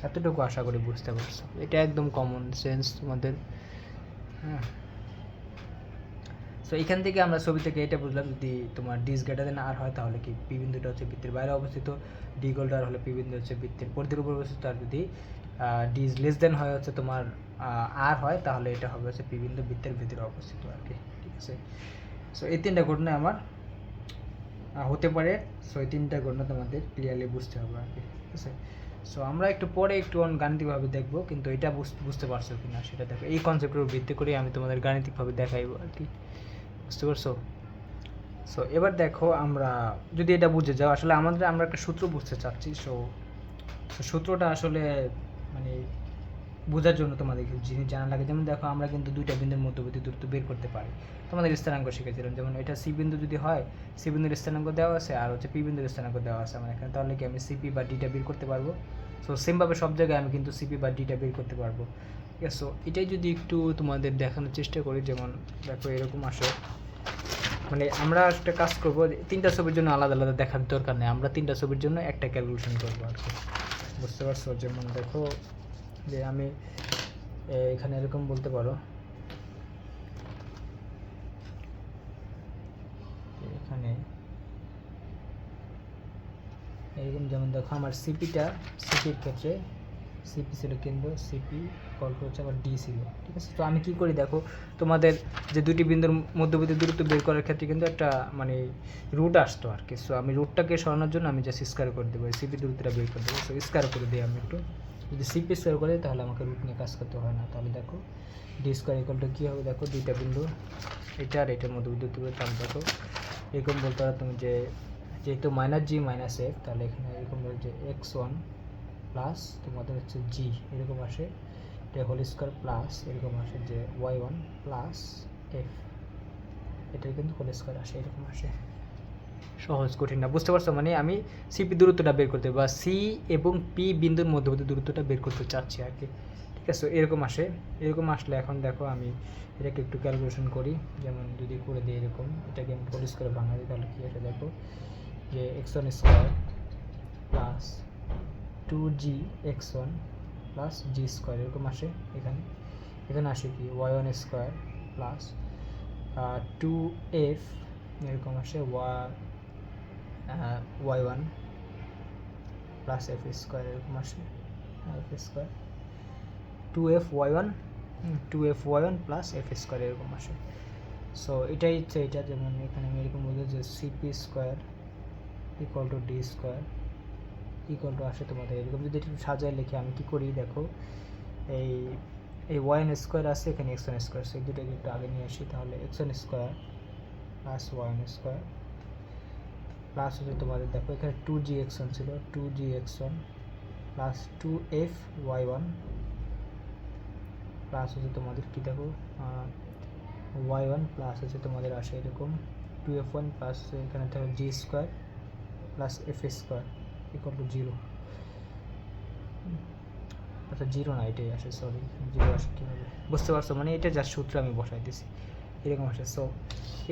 এতটুকু আশা করি বুঝতে পারছো, এটা একদম কমন সেন্স তোমাদের। হ্যাঁ, সো এখান থেকে আমরা ছবি থেকে এটা বুঝলাম যদি তোমার ডিস গ্রেটার দেন আর হয় তাহলে কি পি বিন্দুটা হচ্ছে বৃত্তের বাইরে অবস্থিত, ডি ইকুয়াল টু আর হলে পি বিন্দু হচ্ছে বৃত্তের পরিধির উপর অবস্থিত, আর যদি ডিস লেস দেন হয় হচ্ছে তোমার আর হয় তাহলে এটা হবে হচ্ছে পি বিন্দু বৃত্তের ভিতরে অবস্থিত আর কি, ঠিক আছে। সো এই 3টা ঘটনা আমার হতে পারে। সো এই 3টা ঘটনা তোমাদের ক্লিয়ারলি বুঝতে হবে আর কি, ঠিক আছে। সো আমরা একটু পরে একটু গাণিতিকভাবে দেখবো, কিন্তু এটা বুঝতে পারছো কি না সেটা দেখো, এই কনসেপ্টের উপর ভিত্তি করে আমি তোমাদের গাণিতিকভাবে দেখাইবো আর কি, বুঝতে পারছো। সো এবার দেখো আমরা যদি এটা বুঝে যাও, আসলে আমরা একটা সূত্র বুঝতে চাচ্ছি। সো সূত্রটা আসলে মানে বোঝার জন্য তোমাদের কিছু জিনিস জানা লাগে। যেমন দেখো আমরা কিন্তু দুইটা বিন্দুর মধ্যবর্তী দূরত্ব বের করতে পারি, তোমাদের স্থানাঙ্ক শিখেছিলাম। যেমন এটা সি বিন্দু যদি হয়, সি বিন্দুর স্থানাঙ্ক দেওয়া আছে আর হচ্ছে পি বিন্দুর স্থানাঙ্ক দেওয়া আছে আমার এখানে, তাহলে কি আমি সিপি বা ডিটা বের করতে পারবো। সো সেমভাবে সব জায়গায় আমি কিন্তু সিপি বা ডিটা বের করতে পারবো, ঠিক আছে। সো এটাই যদি একটু তোমাদের দেখানোর চেষ্টা করি, যেমন দেখো এরকম আসে, মানে আমরা একটা কাজ করবো, 3টা ছবির জন্য আলাদা আলাদা দেখার দরকার নেই, আমরা 3টা ছবির জন্য একটা ক্যালকুলেশন করবো আর কি, বুঝতে পারছো। যেমন দেখো যে আমি এখানে এরকম বলতে পারো, এখানে এরকম, যেমন দেখো আমার সিপির ক্ষেত্রে সিপি ছিল কেন্দ্র, সিপি কল হচ্ছে আবার ডি ছিল, ঠিক আছে। তো আমি কি করি দেখো, তোমাদের যে দুটি বিন্দুর মধ্যবর্তী দূরত্ব বের করার ক্ষেত্রে কিন্তু একটা মানে রুট আসতো আর কি। সো আমি রুটটাকে সরানোর জন্য আমি জাস্ট স্কয়ার করে দেবো, সিপি দূরত্বটা বের করে দেবো। সো স্কয়ার করে দিই আমি একটু, যদি সিপি স্কয়ার করে দিই তাহলে আমাকে রুট নিয়ে কাজ করতে হয় না। তাহলে দেখো ডি স্কয়ার ইকুয়াল টু কী হবে, দেখো দুইটা বিন্দু এটা আর এটার মধ্যবর্তী দূরত্ব, তাহলে দেখো এরকম বলতে পারো তুমি যে যেহেতু মাইনাস জি মাইনাস এফ, তাহলে এখানে এরকম যে এক্স ওয়ান প্লাস তোমাদের হচ্ছে জি এরকম আসে, এটা হোল স্কোয়ার প্লাস এরকম আসে যে ওয়াই ওয়ান প্লাস এফ, এটার কিন্তু হোল স্কোয়ার আসে, এরকম আসে। সহজ, কঠিন না, বুঝতে পারছো। মানে আমি সিপি দূরত্বটা বের করতে বা সি এবং পি বিন্দুর মধ্যবর্তী দূরত্বটা বের করতে চাচ্ছি আর কি, ঠিক আছে। এরকম আসে, এরকম আসলে এখন দেখো আমি এটাকে একটু ক্যালকুলেশন করি। যেমন যদি করে দিই এরকম, এটাকে আমি হোল স্কোয়ার বাঙালি দিই তাহলে কী আসে দেখো যে x one square plus 2g x1 plus g square এরকম আসে। এখানে আসে কি Y one square plus 2f এরকম আসে Y one plus F square এরকম আসে, F square 2f Y one plus F square এরকম আসে। সো এটাই হচ্ছে এটা, যেমন এখানে আমি এরকম বলতে যে CP square equal two D square equal two আসে তোমাদের এরকম। যদি একটু সাজায় লিখে আমি কী করি দেখো, এই ওয়াই এন স্কোয়ার আছে, এখানে এক্স ওয়ান স্কোয়ার, সেই দুটোকে একটু আগে নিয়ে আসি। তাহলে X one square plus Y N square plus হচ্ছে তোমাদের দেখো এখানে 2g x1 ছিল, 2g x1 plus 2f y1 plus হচ্ছে তোমাদের কী দেখো y1 প্লাস হচ্ছে তোমাদের আসে এরকম 2f1 প্লাস এখানে দেখো g square plus F square equal to 0। আচ্ছা 0 না, এটাই আসে, সরি 0 আসে কীভাবে, বুঝতে পারছো। মানে এটা যা সূত্র আমি বসাই দিছি এরকম আসে। সো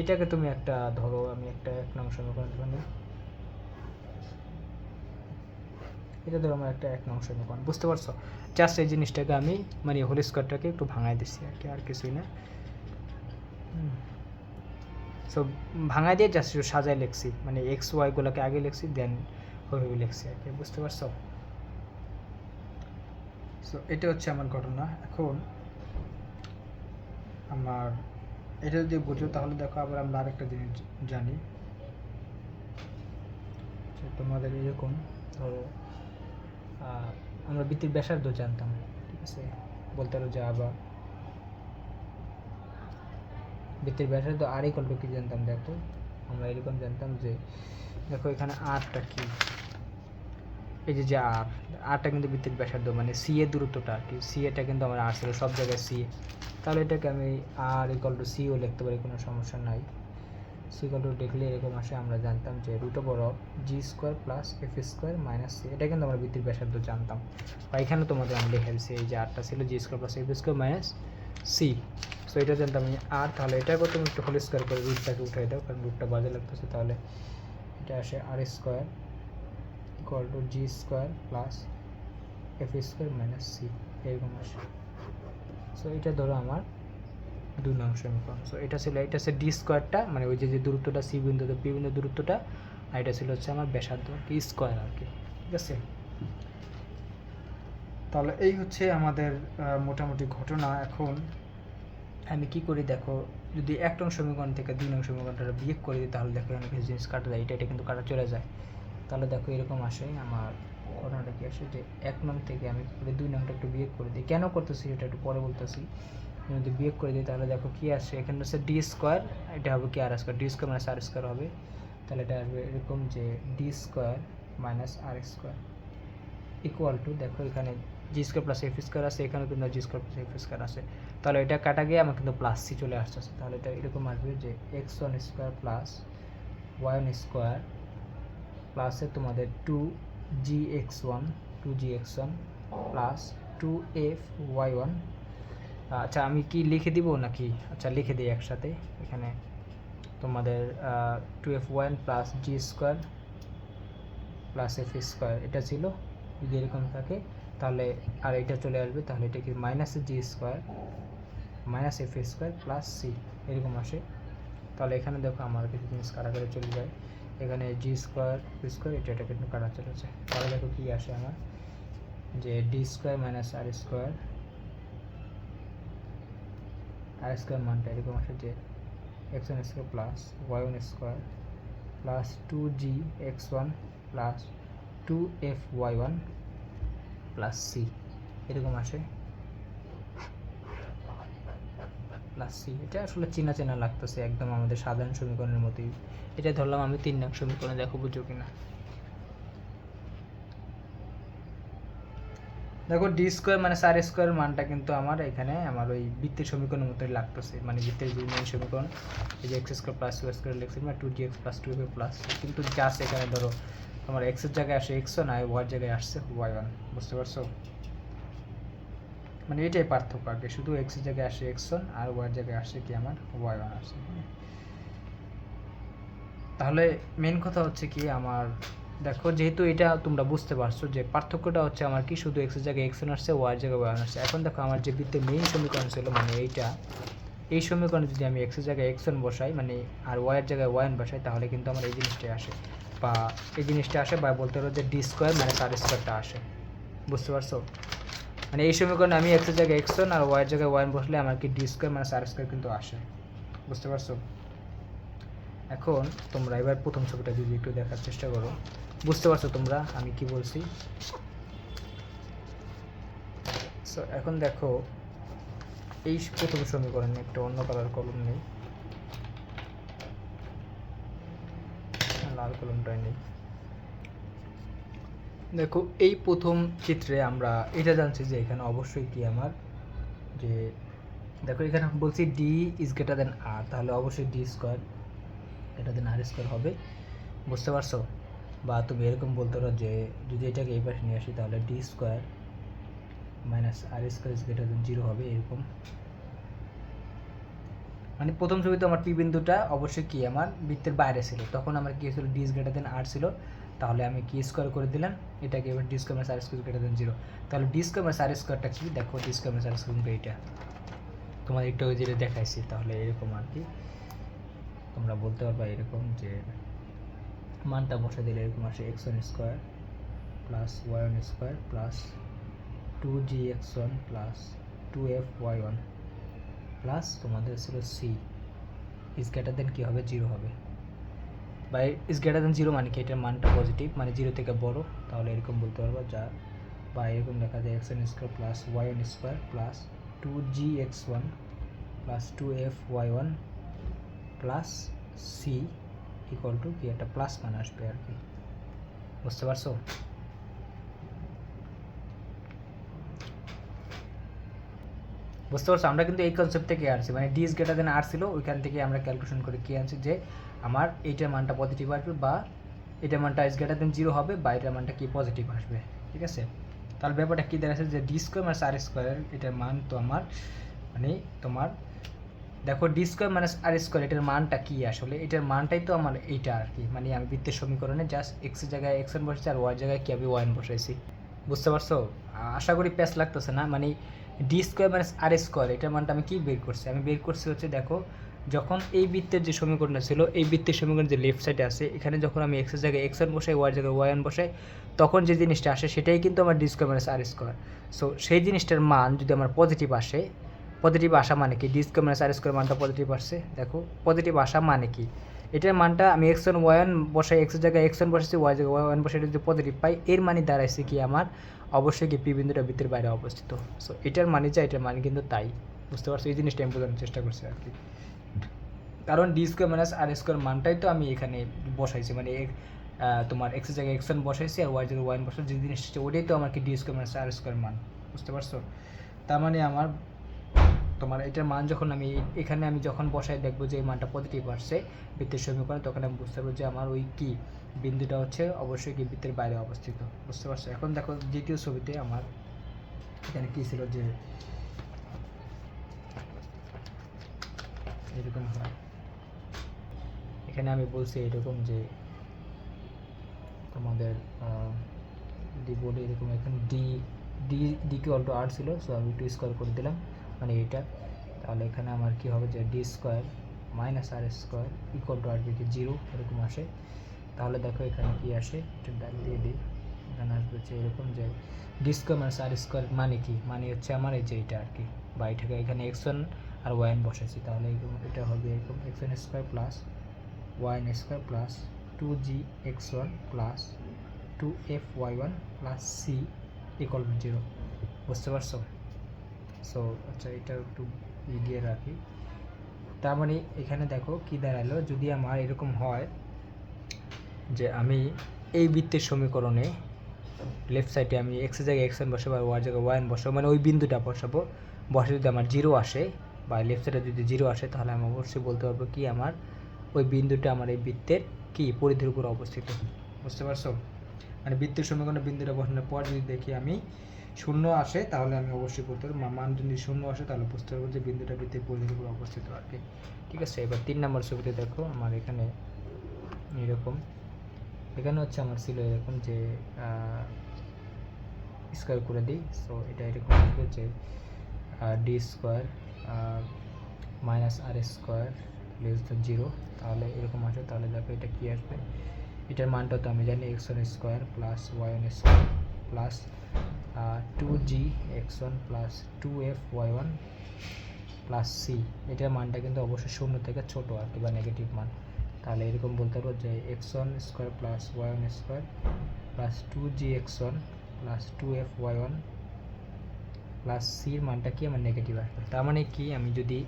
এটাকে তুমি একটা ধরো, আমি একটা 1 নং সমীকরণ ধরে এটা ধরো আমার একটা 1 নং সমীকরণ, বুঝতে পারছো? জাস্ট এই জিনিসটাকে আমি মানে হোল স্কোয়ারটাকে একটু ভাঙাই দিচ্ছি আর কি, আর কিছুই না। সো ভাঙাই দিয়ে জাস্ট সাজায় লিখছি, মানে এক্স ওয়াইগুলোকে আগে লিখছি দেন ওইভাবে লিখছি আর কি, বুঝতে পারছো? সো এটা হচ্ছে আমার ঘটনা। এখন আমার এটা যদি বুঝো তাহলে দেখো আবার আমরা আরেকটা জিনিস জানি, তোমাদের এরকম ধরো আমরা বৃত্তের ব্যাসার্ধ জানতাম, ঠিক আছে? বলতে পারো যে আবার বৃত্তের ব্যাসার্ধ আর ইকুয়াল টু কি জানতাম, দেখো আমরা এরকম জানতাম যে দেখো এখানে আরটা কি, এই যে আরটা কিন্তু বৃত্তের ব্যাসার্ধ, মানে সি এর দূরত্বটা আর কি, সি এটা কিন্তু আমার আর ছিল সব জায়গায় সি, তাহলে এটাকে আমি আর ইকুয়াল টু সিও লিখতে পারি, কোনো সমস্যা নাই। সি ইকুয়াল টু লিখলে এরকম আসে, আমরা জানতাম যে √(g² + f² - c), এটা কিন্তু আমরা বৃত্তের ব্যাসার্ধ জানতাম, বা এখানে তোমাদের আমি লিখে দিচ্ছি এই যে আরটা ছিল g² + f² - c। সো এটা জানতাম আমি আর, তাহলে এটাকে তুমি একটু হোল স্কোয়ার করে রুটটাকে উঠাই দাও, কারণ রুটটা বাজে লাগতেছে, তাহলে এটা আসে r² = g² + f² - c, এরকম আসে। সো এটা ধরো আমার 2 নং সমীকরণ। সো এটা ছিল, এটা হচ্ছে ডি স্কোয়ারটা, মানে ওই যে দূরত্বটা সি বিন্দু থেকে পি বিন্দু দূরত্বটা, আর এটা ছিল হচ্ছে আমার ব্যাসার্ধ কি স্কোয়ার আর কি, ঠিক আছে? তাহলে এই হচ্ছে আমাদের মোটামুটি ঘটনা। এখন আমি কি করি দেখো, যদি 1 নং সমীকরণ থেকে 2 নং সমীকরণটা বিয়োগ করে দিই তাহলে দেখো অনেক জিনিস কাটা যায়, এটা কিন্তু কাটা চলে যায়। তাহলে দেখো এরকম আসে আমার ঘটনাটা কি আসে, যে 1 নং থেকে আমি 2 নংটা একটু বিয়োগ করে দিই, কেন করতেছি এটা একটু পরে বলতেছি। যদি বিয়োগ করে দিই তাহলে দেখো কি আসে, এখানে হচ্ছে ডি স্কোয়ার, এটা হবে কি R square, D square - R square হবে, তাহলে এটা আসবে এরকম যে D square - R square equal to, দেখো এখানে g² + f² আছে, এখানে কিন্তু g² + f² আছে, তাহলে এটা কাটা গিয়ে আমার কিন্তু প্লাস সি চলে আসতেছে, তাহলে এটা এরকম আসবে যে x1² + y1² প্লাসে তোমাদের 2gx1 + 2fy1। আচ্ছা আমি কি লিখে দিব নাকি? আচ্ছা লিখে দিই একসাথে, এখানে তোমাদের 2f1 + g² + f², এটা ছিল, যদি এরকম থাকে তাহলে আর এটা চলে আসবে, তাহলে এটা কি -g² - f² + c, এরকম আসে। তাহলে এখানে দেখো আমার কিছু জিনিস কাটাকাটি চলে যায়, এখানে g² f² এটা কিন্তু কাটা চলে যায়, তাহলে দেখো কি আসে আমার, যে d² - r² মানটা এরকম আসে যে x1² + y1² + 2gx1 + 2fy1 + c, এরকম আসে +c। এটা আসলে চেনা চেনা লাগতেছে, একদম আমাদের সাধারণ সমীকরণের মতোই। এটা ধরলাম আমি 3 নং সমীকরণ, দেখো বুঝো কিনা। দেখো d² - r² মানটা কিন্তু আমার এখানে আমার ওই বৃত্তের সমীকরণের মতোই লাগতেছে, মানে বৃত্তের যে মেইন সমীকরণ, এই যে x² + y² লিখছি, মানে 2gx + 2f + c, কিন্তু জাস্ট এখানে ধরো আমার x এর জায়গায় আসে x1 আর y এর জায়গায় আসছে y1, বুঝতে পারছো? মানে এটাই পার্থক্য আগে, শুধু x এর জায়গায় আসে x1 আর y এর জায়গায় আসে কি আমার y1 আসে। তাহলে মেন কথা হচ্ছে কি আমার, দেখো যেহেতু এটা তোমরা বুঝতে পারছো যে পার্থক্যটা হচ্ছে আমার কি, শুধু x এর জায়গায় x1 আসছে, y এর জায়গায় y1 আসছে। এখন দেখো আমার যে বৃত্তের মেইন সমীকরণ ছিল, মানে এইটা, এই সমীকরণে যদি আমি x এর জায়গায় x1 বসাই, মানে আর y এর জায়গায় y1 বসাই, তাহলে কিন্তু আমার এই জিনিসটাই আসে, বা এই জিনিসটা আসে, বা বলতে পারো যে d² - r²টা আসে, বুঝতে পারছো? মানে এই সমীকরণে আমি x এর জায়গায় x1 আর y এর জায়গায় y1 বসলে আমার কি d² - r² কিন্তু আসে, বুঝতে পারছো? এখন তোমরা এবার প্রথম ছবিটা যদি একটু দেখার চেষ্টা করো, বুঝতে পারছো তোমরা আমি কি বলছি? সো এখন দেখো এই প্রথম সমীকরণে একটা অন্য কালার কলম নেই, লাল কলমটাই নেই। দেখো এই প্রথম চিত্রে আমরা এটা জানছি যে এখানে অবশ্যই কি আমার, যে দেখো এখানে বলছি d > r, তাহলে অবশ্যই d² > r² হবে, বুঝতে পারছো? বা তুমি এরকম বলতে পারো যে যদি এটাকে এই পাশে নিয়ে আসি তাহলে d² - r² > 0 হবে, এরকম। মানে প্রথম ছবিতে আমার পি বিন্দুটা অবশ্যই কি আমার বৃত্তের বাইরে ছিল, তখন আমার কি ছিল ডি ইজ গ্রেটার দেন আর ছিল, তাহলে আমি কি স্কোয়ার করে দিলাম এটাকে, এবার D square minus r square greater than 0, তাহলে ডি স্কোয়ার মাইনাস আর স্কোয়ারটা কি দেখো, D square minus r square কিন্তু এইটা তোমাদের একটু যেটা দেখাইছি, তাহলে এরকম আর কি তোমরা বলতে পারবা এরকম যে মানটা বসে দিলে এরকম আসে X one square plus Y one square plus 2gx1 plus 2f(y1) plus তোমাদের ছিল সি ইজ গ্রেটার দেন কী হবে 0 হবে, বা ইজ গ্রেটার দেন 0 মানে কি এটার মানটা পজিটিভ মানে 0 থেকে বড়, তাহলে এরকম বলতে পারবো যা, বা এরকম লেখা যায় x1 square plus y1 square plus 2gx1 plus 2f(y1) plus C equal to কি একটা প্লাস মান আসবে আর কি, বুঝতে পারছো? বুঝতে পারছো আমরা কিন্তু এই কনসেপ্ট থেকে আনছি, মানে ডি ইজ গ্রেটার দেন আর ছিল ওইখান থেকে আমরা ক্যালকুলেশন করে কি আনছি যে আমার এইটার মানটা পজিটিভ আসবে, বা এটার মানটা ইজ গ্রেটার দেন 0 হবে, বা এটার মানটা কি পজিটিভ আসবে, ঠিক আছে? তাহলে ব্যাপারটা কী দেখাচ্ছে যে D square minus r square এটার মান তো আমার মানে তোমার দেখো D square minus r square এটার মানটা কী আসলে, এটার মানটাই তো আমার এইটা আর কি, মানে আমি বৃত্তের সমীকরণে জাস্ট এক্সের জায়গায় x1 বসেছি আর ওয়াই জায়গায় কি আমি y1 বসাইছি, বুঝতে পারছো? আশা করি প্যাচ লাগতেছে না, মানে D square minus r square এটার মানটা আমি কী বের করছি, আমি বের করছি হচ্ছে দেখো যখন এই বৃত্তের যে সমীকরণটা ছিল এই বৃত্তের সমীকরণ যে লেফট সাইডে আছে এখানে যখন আমি এক্সের জায়গায় x1 বসাই ওয়াই জায়গায় y1 বসাই তখন যে জিনিসটা আসে সেটাই কিন্তু আমার D square minus r square, so সেই জিনিসটার মান যদি আমার পজিটিভ আসে, পজিটিভ আসা মানে কি D square minus r square মানটা পজিটিভ আসছে, দেখো পজিটিভ আসা মানে কি এটার মানটা আমি x1 y1 বসাই এক্সের জায়গায় x1 বসেছি ওয়াই জায়গায় y1 বসাই যদি পজিটিভ পাই এর মানে দাঁড়াইছে কি আমার অবশ্যই কি পি বিন্দুটা বৃত্তের বাইরে অবস্থিত, সো এটার মানে যা এটার মানে কিন্তু তাই, বুঝতে পারছো? এই জিনিসটা আমি বোঝানোর চেষ্টা করছি আর কি, কারণ D square minus r square মানটাই তো আমি এখানে বসাইছি, মানে তোমার এক্সের জায়গায় x1 বসাইছি আর ওয়াই জায়গায় y1 বসাইছি, যে জিনিসটা ওটাই তো আমার কি D square minus r square মান, বুঝতে পারছো? তার মানে আমার তোমার এটার মান যখন আমি এখানে আমি যখন বসাই দেখবো যে এই মানটা পজিটিভ আসছে বৃত্তের সমীকরণে, তখন আমি বুঝতে পারবো যে আমার ওই কি বিন্দুটা হচ্ছে অবশ্যই কি বৃত্তের বাইরে অবস্থিত, বুঝতে পারছো? এখন দেখো দ্বিতীয় ছবিতে আমার এখানে কী ছিল যে এরকম হয়, এখানে আমি বলছি এরকম যে তোমাদের ডি বলে এরকম এখানে ডি ডি ডি কি অল্টো আর ছিল, সো আমি 2 স্কোয়ার করে দিলাম মানে এটা, তাহলে এখানে আমার কি হবে যে D square minus r square equal to আর কি 0 এরকম আসে, তাহলে দেখো এখানে কি আসে এটা ডান দিয়ে দিই, এখানে আসবে হচ্ছে এরকম যে D square minus r square মানে কি, মানে হচ্ছে আমার এই যে এটা আর কি, বা এটাকে এখানে x1 আর y1 বসাইছি, তাহলে এটা হবে এরকম x1 square plus y1 square plus 2gx1 plus 2f(y1) plus C equal to 0, বুঝতে পারছো? সো আচ্ছা এটা একটু দিয়ে রাখি, তার মানে এখানে দেখো কি দাঁড়ালো, যদি আমার এরকম হয় যে আমি এই বৃত্তের সমীকরণে লেফট সাইডে আমি এক্সের জায়গায় x1 বসাবো আর ওয়াই জায়গায় y1 বসাবো, মানে ওই বিন্দুটা বসাবো, বসে যদি আমার 0 আসে বা লেফট সাইডে যদি 0 আসে তাহলে আমি অবশ্যই বলতে পারবো কি আমার ওই বিন্দুটা আমার এই বৃত্তের কি পরিধির উপর অবস্থিত, বুঝতে পারছো? মানে বৃত্তের সমীকরণে বিন্দুটা বসানোর পর যদি দেখি আমি 0 আসে তাহলে আমি অবশ্যই বলতে পারবো, মান যদি 0 আসে তাহলে বুঝতে পারবো যে বিন্দুটা বৃত্তের পরিধির উপর অবস্থিত আর কি, ঠিক আছে? এবার 3 নম্বর ছবিতে দেখো আমার এখানে এরকম, এখানে হচ্ছে আমার ছিল এরকম যে স্কোয়ার করে দিই, সো এটা এরকম আসবে যে D square minus r square less than 0, তাহলে এরকম আসে, তাহলে দেখো এটা কী আসবে, এটার মানটা তো আমি জানি x1 square plus y1 square plus 2gx1 plus 2f(y1) plus C, এটার মানটা কিন্তু অবশ্যই 0 থেকে ছোটো আর কি, বা নেগেটিভ মান, তাহলে এরকম বলতে পারবো যে x1 square plus y1 square plus 2gx1 plus 2f(y1) plus সির মানটা কি আমার নেগেটিভ আসবে, তার মানে কি আমি যদি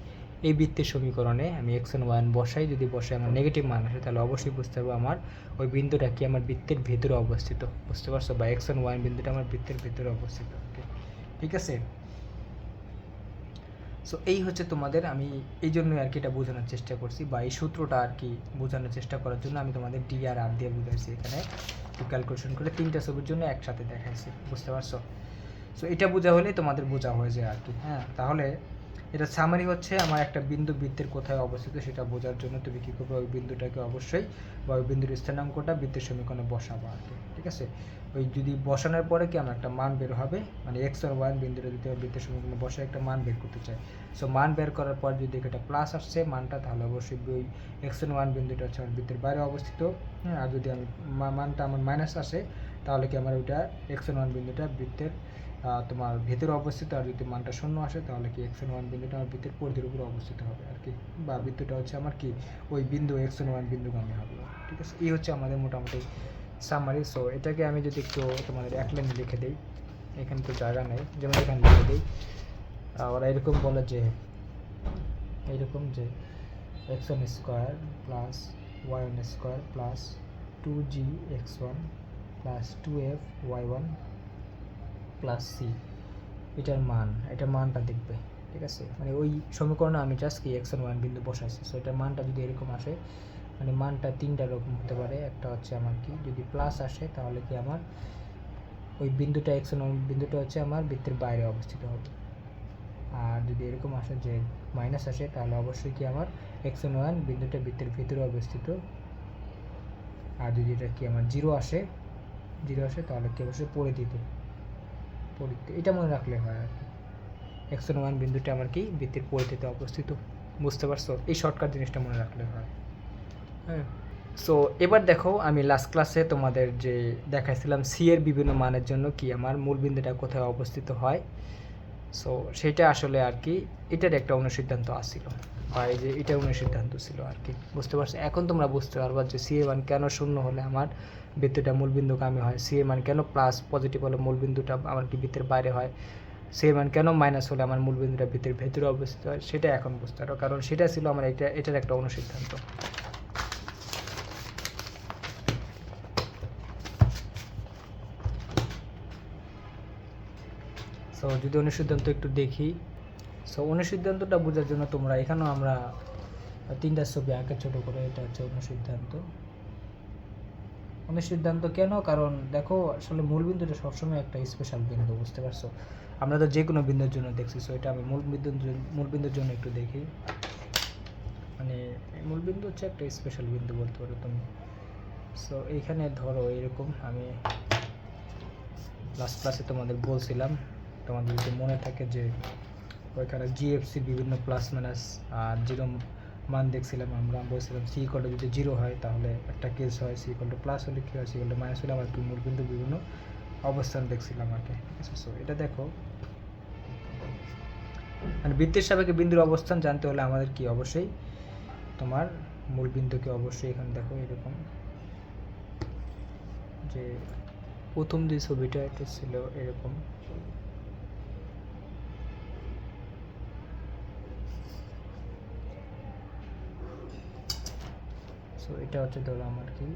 এই বৃত্তের সমীকরণে আমি x1 y1 বসাই, যদি বসাই আমার নেগেটিভ মান আসে তাহলে অবশ্যই বুঝতে পারবো আমার ওই বিন্দুটা কি আমার বৃত্তের ভেতরে অবস্থিত, বুঝতে পারছো? বা x1 y1 বিন্দুটা আমার বৃত্তের ভেতরে অবস্থিত, ঠিক আছে? সো এই হচ্ছে তোমাদের, আমি এই জন্যই আর কি এটা বোঝানোর চেষ্টা করছি, বা এই সূত্রটা আর কি বোঝানোর চেষ্টা করার জন্য আমি তোমাদের ডি আর আর দিয়ে বুঝাইছি, এখানে ক্যালকুলেশন করে 3টা ছবির জন্য একসাথে দেখাইছি, বুঝতে পারছো? সো এটা বোঝা হলেই তোমাদের বোঝা হয়ে যায় আর কি, হ্যাঁ? তাহলে এটা সামারি হচ্ছে আমার একটা বিন্দু বৃত্তের কোথায় অবস্থিত সেটা বোঝার জন্য তুমি কী করবে, ওই বিন্দুটাকে অবশ্যই বা ওই বিন্দুর স্থানাঙ্কটা বৃত্তের সমীকরণে বসাবো আর কি। ঠিক আছে, ওই যদি বসানোর পরে কি আমার একটা মান বের হবে, মানে এক্স আর ওয়ান বিন্দুটা যদি বৃত্তের সমীকরণে বসে একটা মান বের করতে চাই, সো মান বের করার পর যদি এটা প্লাস আসছে মানটা, তাহলে অবশ্যই ওই এক্স আর ওয়ান বিন্দুটা হচ্ছে আমার বৃত্তের বাইরে অবস্থিত। হ্যাঁ, আর যদি আমি মানটা আমার মাইনাস আসে তাহলে কি আমার ওইটা এক্স আর ওয়ান বিন্দুটা বৃত্তের তোমার ভেতরে অবস্থিত। আর যদি মানটা শূন্য আসে তাহলে কি এক্স এন ওয়ান বিন্দুটা আমার বৃত্তের পরিধির উপরে অবস্থিত হবে আর কি, বা বৃত্তটা হচ্ছে আমার কি ওই বিন্দু এক্স এন ওয়ান বিন্দুগামী হবে। ঠিক আছে, এই হচ্ছে আমাদের মোটামুটি সামারি। সো এটাকে আমি যদি একটু তোমাদের এক লাইনে লিখে দিই, এখানে তো জায়গা নেই, যেমন এখানে লিখে দিই, ওরা এরকম বলে যে এইরকম যে x one square plus Y one square plus 2g(x1) plus 2f(y1) plus C, এটার মানটা দেখবে। ঠিক আছে, মানে ওই সমীকরণে আমি জাস্ট কি এক্স ওয়ান বিন্দু বসাইছি। সো এটার মানটা যদি এরকম আসে, মানে মানটা তিনটা রকম হতে পারে। একটা হচ্ছে আমার কি যদি প্লাস আসে তাহলে কি আমার ওই বিন্দুটা এক্স ওয়ান বিন্দুটা হচ্ছে আমার বৃত্তের বাইরে অবস্থিত হবে। আর যদি এরকম আসে যে মাইনাস আসে তাহলে অবশ্যই কি আমার এক্স ওয়ান বিন্দুটা বৃত্তের ভিতরে অবস্থিত। আর যদি এটা কি আমার জিরো আসে তাহলে কি অবশ্যই পরিধিতে, এটা মনে রাখলে হয় আর কি। এক্স ওয়ান বিন্দুটা আমার কি বৃত্তের পরিধিতে অবস্থিত, বুঝতে পারছো? এই শর্টকাট জিনিসটা মনে রাখলে হয়। হ্যাঁ, সো এবার দেখো আমি লাস্ট ক্লাসে তোমাদের যে দেখাইছিলাম সি এর বিভিন্ন মানের জন্য কি আমার মূল বিন্দুটা কোথায় অবস্থিত হয়। সো সেটা আসলে আর কি এটার একটা অনুসিদ্ধান্ত আসছিল, বা এই যে এটা অনুসিদ্ধান্ত ছিল আর কি, বুঝতে পারছো? এখন তোমরা বুঝতে পারবা যে সি এর মান কেন শূন্য হলে আমার বৃত্তটা মূলবিন্দুগামী হয়, সি এর মান কেন প্লাস পজিটিভ হলে মূলবিন্দুটা আমার কি বৃত্তের বাইরে হয়, সি এর মান কেন মাইনাস হলে আমার মূলবিন্দুটা বৃত্তের ভেতরে অবস্থিত হয়, সেটা এখন বুঝতে পারো, কারণ সেটা ছিল আমার এটার একটা অনুসিদ্ধান্ত। সো যদি অনুসিদ্ধান্ত একটু দেখি, সো অনুসিদ্ধান্তটা বোঝার জন্য তোমরা এখানেও আমরা তিনটা ছবি আঁকে ছোটো করে। এটা হচ্ছে অনুসিদ্ধান্ত কেন, কারণ দেখো আসলে মূলবিন্দুটা সবসময় একটা স্পেশাল বিন্দু, বুঝতে পারছো? আমরা তো যে কোনো বিন্দুর জন্য দেখছি, সো এটা আমি মূলবিন্দুর জন্য একটু দেখি। মানে মূলবিন্দু হচ্ছে একটা স্পেশাল বিন্দু বলতে পারো তুমি। সো এইখানে ধরো এরকম, আমি লাস্ট ক্লাসে তোমাদের বলছিলাম, তোমাদের যদি মনে থাকে যে ওইখানে জিএফসি বিভিন্ন প্লাস মাইনাস আর জিরো মান দেখছিলাম, আমরা বলছিলাম সি ইকুয়াল টু যদি জিরো হয় তাহলে একটা কেস হয়, সি ইকুয়াল টু প্লাস হলে কী হয়, সি ইকুয়াল টু মাইনাস হলে আমার কি মূলবিন্দু বিভিন্ন অবস্থান দেখছিলাম আর কি। ঠিক আছে, সো এটা দেখো মানে বৃত্তের সাপেক্ষে বিন্দুর অবস্থান জানতে হলে আমাদের কি অবশ্যই তোমার মূলবিন্দুকে অবশ্যই এখানে দেখো এরকম যে প্রথম যে ছবিটা এটা ছিল এরকম, সো এটা হচ্ছে ধরো আমার কি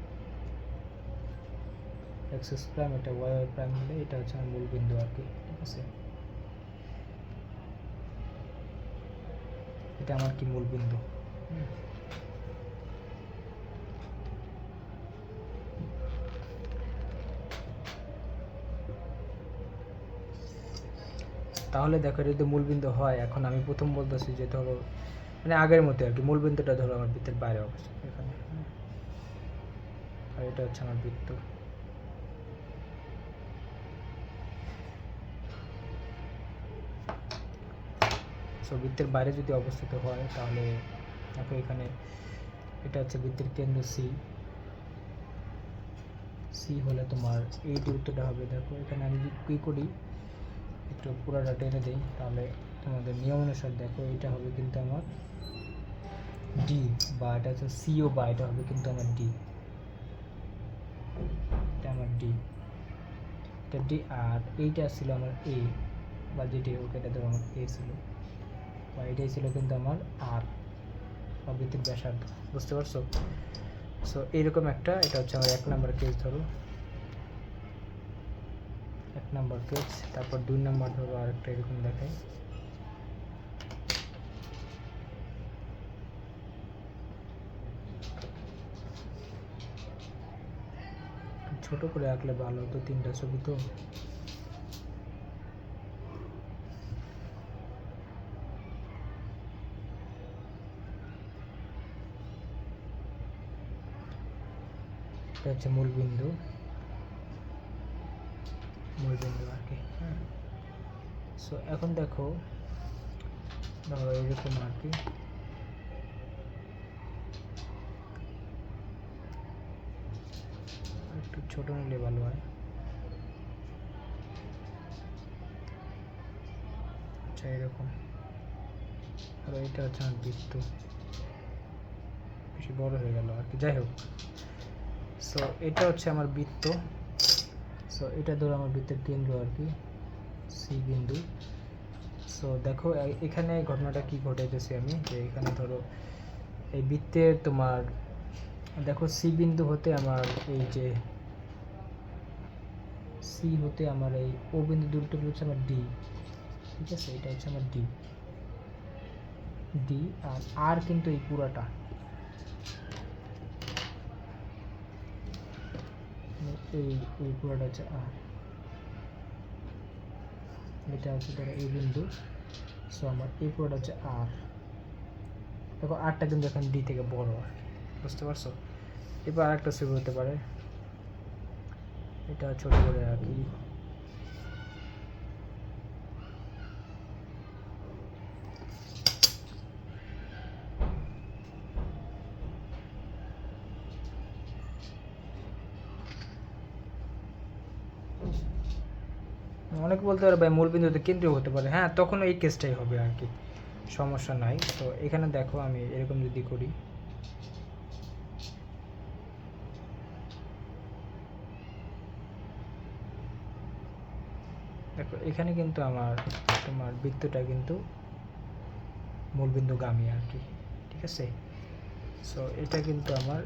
এক্স প্রাইম, এটা ওয়াই প্রাইম হলে এটা হচ্ছে আমার মূলবিন্দু আর কি। ঠিক আছে, এটা আমার কি মূলবিন্দু। তাহলে দেখো যদি মূলবিন্দু হয়, এখন আমি প্রথম বলতেছি যে ধরো মানে আগের মতো আর কি, মূলবিন্দুটা ধরো আমার বৃত্তের বাইরে অবস্থিত এখানে, আর এটা হচ্ছে আমার বৃত্ত। সো বৃত্তের বাইরে যদি অবস্থিত হয় তাহলে দেখো এখানে এটা হচ্ছে বৃত্তের কেন্দ্র সি হলে তোমার এই দূরত্বটা হবে। দেখো এখানে আমি যদি কী করি একটু পুরাটা টেনে দিই তাহলে তোমাদের নিয়ম অনুসারে দেখো এটা হবে কিন্তু আমার ডি, বা এটা হচ্ছে সিও, বা এটা হবে কিন্তু আমার ডি, এটা আমার ডি, এটা ডি। আর এইটা ছিল আমার এ, বা যেটি হোক এটা ধরো আমার এ ছিল, বা এটাই ছিল কিন্তু আমার আর, বা বৃত্তের ব্যাসার্ধ, বুঝতে পারছো? সো এইরকম একটা, এটা হচ্ছে আমার 1 নম্বর কেস, ধরো 1 নম্বর কেস। তারপর 2 নম্বর ধরো আরেকটা এরকম দেখাই, ছোট করে আঁকলে ভালো হতো, 3টা ছবি তো। এটা হচ্ছে মূলবিন্দু আর কি। হ্যাঁ, সো এখন দেখো ধরো এরকম আর কি, একটু ছোট নিলে ভালো হয়। আচ্ছা এরকম, আর এটা হচ্ছে আমার বৃত্ত, বেশি বড় হয়ে গেল আর কি, যাই হোক। সো এটা হচ্ছে আমার বৃত্ত, সো এটা ধরো আমার বৃত্তের কেন্দ্র আর কি, সি বিন্দু। সো দেখো এখানে ঘটনাটা কি ঘটেছে আমি, যে এখানে ধরো এই বৃত্তের তোমার দেখো সি বিন্দু হতে আমার এই যে সি হতে আমার এই ও বিন্দু দূরত্ব হচ্ছে আমার ডি, ঠিক আছে, এটা হচ্ছে আমার ডি, আর আর কিন্তু এই পুরাটা, এই এই পুরাটা হচ্ছে আর, এটা হচ্ছে ধরো এই বিন্দু। সো আমার এই পুরোটা হচ্ছে আর, দেখো আরটা কিন্তু এখন ডি থেকে বড় আর কি, বুঝতে পারছো। এবার আরেকটা ছবি হতে পারে, এটা ছোট করে আর কি, অনেকে বলতে পারে ভাই মূলবিন্দুতে কেন্দ্রীয় হতে পারে, হ্যাঁ তখন এই কেসটাই হবে আর কি, সমস্যা নাই। তো এখানে দেখো আমি এরকম যদি করি, দেখো এখানে কিন্তু আমার তোমার বৃত্তটা কিন্তু মূলবিন্দুগামী আর কি, ঠিক আছে। সো এটা কিন্তু আমার,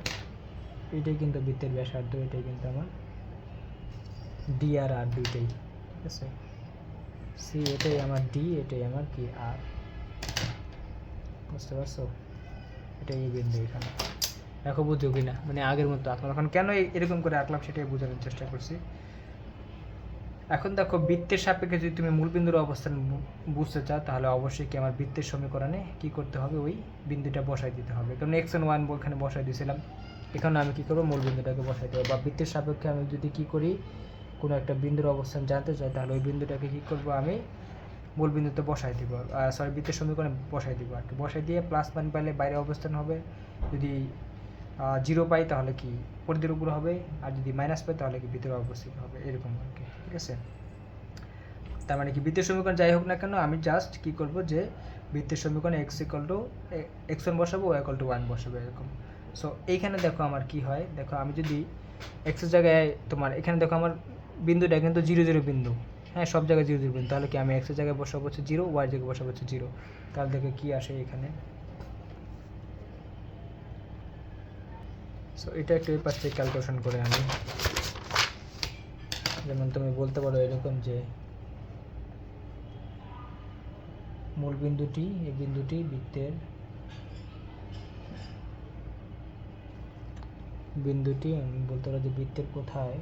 এটাই কিন্তু বৃত্তের ব্যাসার্ধ, এটাই কিন্তু আমার ডি আর আর দুইটাই, ঠিক আছে। সি এটাই আমার ডি, এটাই আমার কি আর, বুঝতে পারছো, এটাই এই বিন্দু এখানে। দেখো বুঝো কিনা, মানে আগের মতো আঁকলাম, এখন কেন এরকম করে আঁকলাম সেটাই বোঝানোর চেষ্টা করছি। এখন দেখো বৃত্তের সাপেক্ষে যদি তুমি মূলবিন্দুর অবস্থান বুঝতে চাও, তাহলে অবশ্যই কি আমার বৃত্তের সমীকরণে কি করতে হবে, ওই বিন্দুটা বসাই দিতে হবে, কারণ এক্স এন্ড ওয়ান ওখানে বসাই দিয়েছিলাম, এখানে আমি কি করবো মূলবিন্দুটাকে বসাই দেবো। বা বৃত্তের সাপেক্ষে আমি যদি কি করি, কোনো একটা বিন্দুর অবস্থান জানতে চাই, তাহলে ওই বিন্দুটাকে কি করবো, আমি মূলবিন্দুতে বসাই দিব, সরি বৃত্তের সমীকরণে বসাই দিব আর কি। বসাই দিয়ে প্লাস মান পাইলে বাইরে অবস্থান হবে, যদি জিরো পাই তাহলে কি পরিধির উপর হবে, আর যদি মাইনাস পাই তাহলে কি ভিতরে অবস্থিত হবে, এরকম আর কি, ঠিক আছে। তার মানে কি বৃত্তের সমীকরণ যাই হোক না কেন, আমি জাস্ট কি করব, যে বৃত্তের সমীকরণে x equal to x one বসাবো, ওয়াই ইকুয়াল টু ওয়ান বসাবো, এরকম। সো এইখানে দেখো আমার কি হয়, দেখো আমি যদি এক্সের জায়গায় তোমার এখানে দেখো আমার বিন্দুটা কিন্তু জিরো জিরো বিন্দু, হ্যাঁ সব জায়গায় জিরো জিরো বিন্দু, তাহলে কি আমি এক্সের জায়গায় বসাবো হচ্ছে জিরো, ওয়াই জায়গায় বসাবো হচ্ছে জিরো, তাহলে দেখো কি আসে এখানে। সো এটা একটু এই পাশ থেকে ক্যালকুলেশন করে আমি, যেমন তুমি বলতে পারো এরকম যে মূল বিন্দুটি, এই বিন্দুটি বৃত্তের বিন্দুটি আমি বলতে পারো যে বৃত্তের কোথায়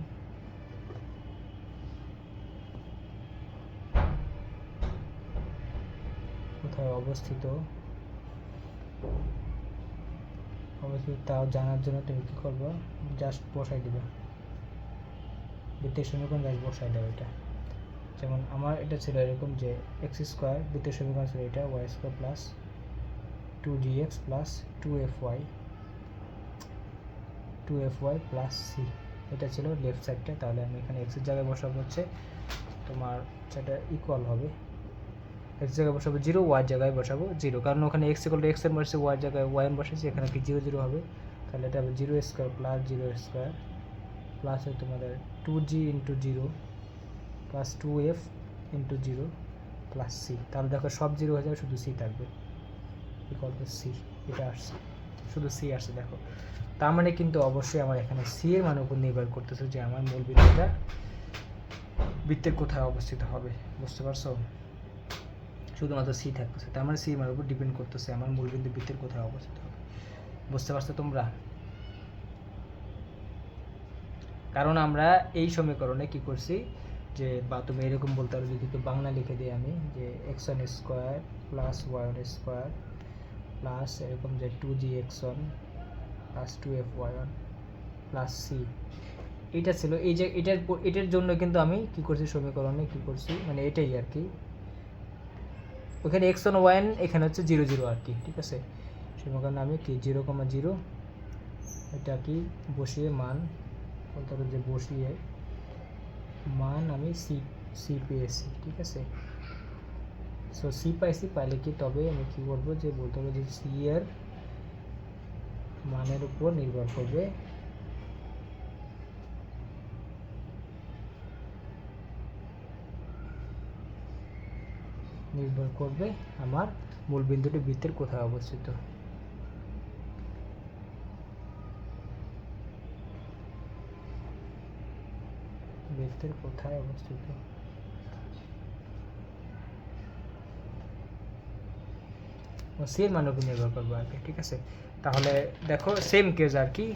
কোথায় অবস্থিত তাও জানার জন্য তুমি কী করবো, জাস্ট বসাই দিবে বৃত্তের সমীকরণ, জাস্ট বসাই দেবে এটা। যেমন আমার এটা ছিল এরকম যে এক্স স্কোয়ার, বৃত্তের সমীকরণ ছিল এটা Y square plus 2dx plus 2fy plus C, এটা ছিল লেফট সাইডটা। তাহলে আমি এখানে এক্সের জায়গায় বসাবো হচ্ছে তোমার সেটা ইকুয়াল হবে, এক্স জায়গায় বসাবো জিরো, ওয়াই জায়গায় বসাবো জিরো, কারণ ওখানে এক্স ইকুয়াল টু এক্স এর বসে, ওয়াই জায়গায় ওয়াই এন বসেছি, এখানে কি জিরো জিরো হবে, তাহলে এটা হবে zero square plus zero square plus হয় তোমাদের 2g into zero plus 2f into zero plus C. তাহলে দেখো সব জিরো হয়ে যাবে, শুধু সি থাকবে, ইকুয়াল টু সি, এটা আসছে, শুধু সি আসছে। দেখো তার মানে কিন্তু অবশ্যই আমার এখানে সি এর মান উপর নির্ভর করতেছে যে আমার মূল বিন্দুটা বৃত্তের কোথায় অবস্থিত হবে, বুঝতে পারছো, শুধুমাত্র সি থাকতেছে, তার মানে সি এর মান উপর ডিপেন্ড করতেছে আমার মূল বিন্দু বৃত্তের কোথায় অবস্থিত হবে, বুঝতে পারছো তোমরা। কারণ আমরা এই সমীকরণে কি করছি, যে বা তুমি এরকম বলতে পারো, যদি একটু বাংলা লিখে দিই আমি, যে x one square plus Y one square plus এরকম যে 2g x1 plus 2f y1 plus C, এটা ছিল এই যে এটার জন্য কিন্তু আমি কি করছি সমীকরণে কি করছি মানে এটাই আর কি, ওখানে এক্স ওয়ান ওয়ান এখানে হচ্ছে 0 0 আর কি, ঠিক আছে। সমীকরণে আমি কি 0,0 এটা কি বসিয়ে মান বলতে হবে যে বসিয়ে মান আমি সি পেয়েছি, ঠিক আছে। সো সি পাইছি, পাইলে কি তবে আমি কি করবো যে বলতে হবে যে সি এর মানের উপর নির্ভর করবে আমার মূল বিন্দুটি বৃত্তের কোথায় অবস্থিত। বৃত্তের কোথায় অবস্থিত, সি এর মানের উপর নির্ভর করবে আর কি, ঠিক আছে। তাহলে দেখো সেম কেস আর কি,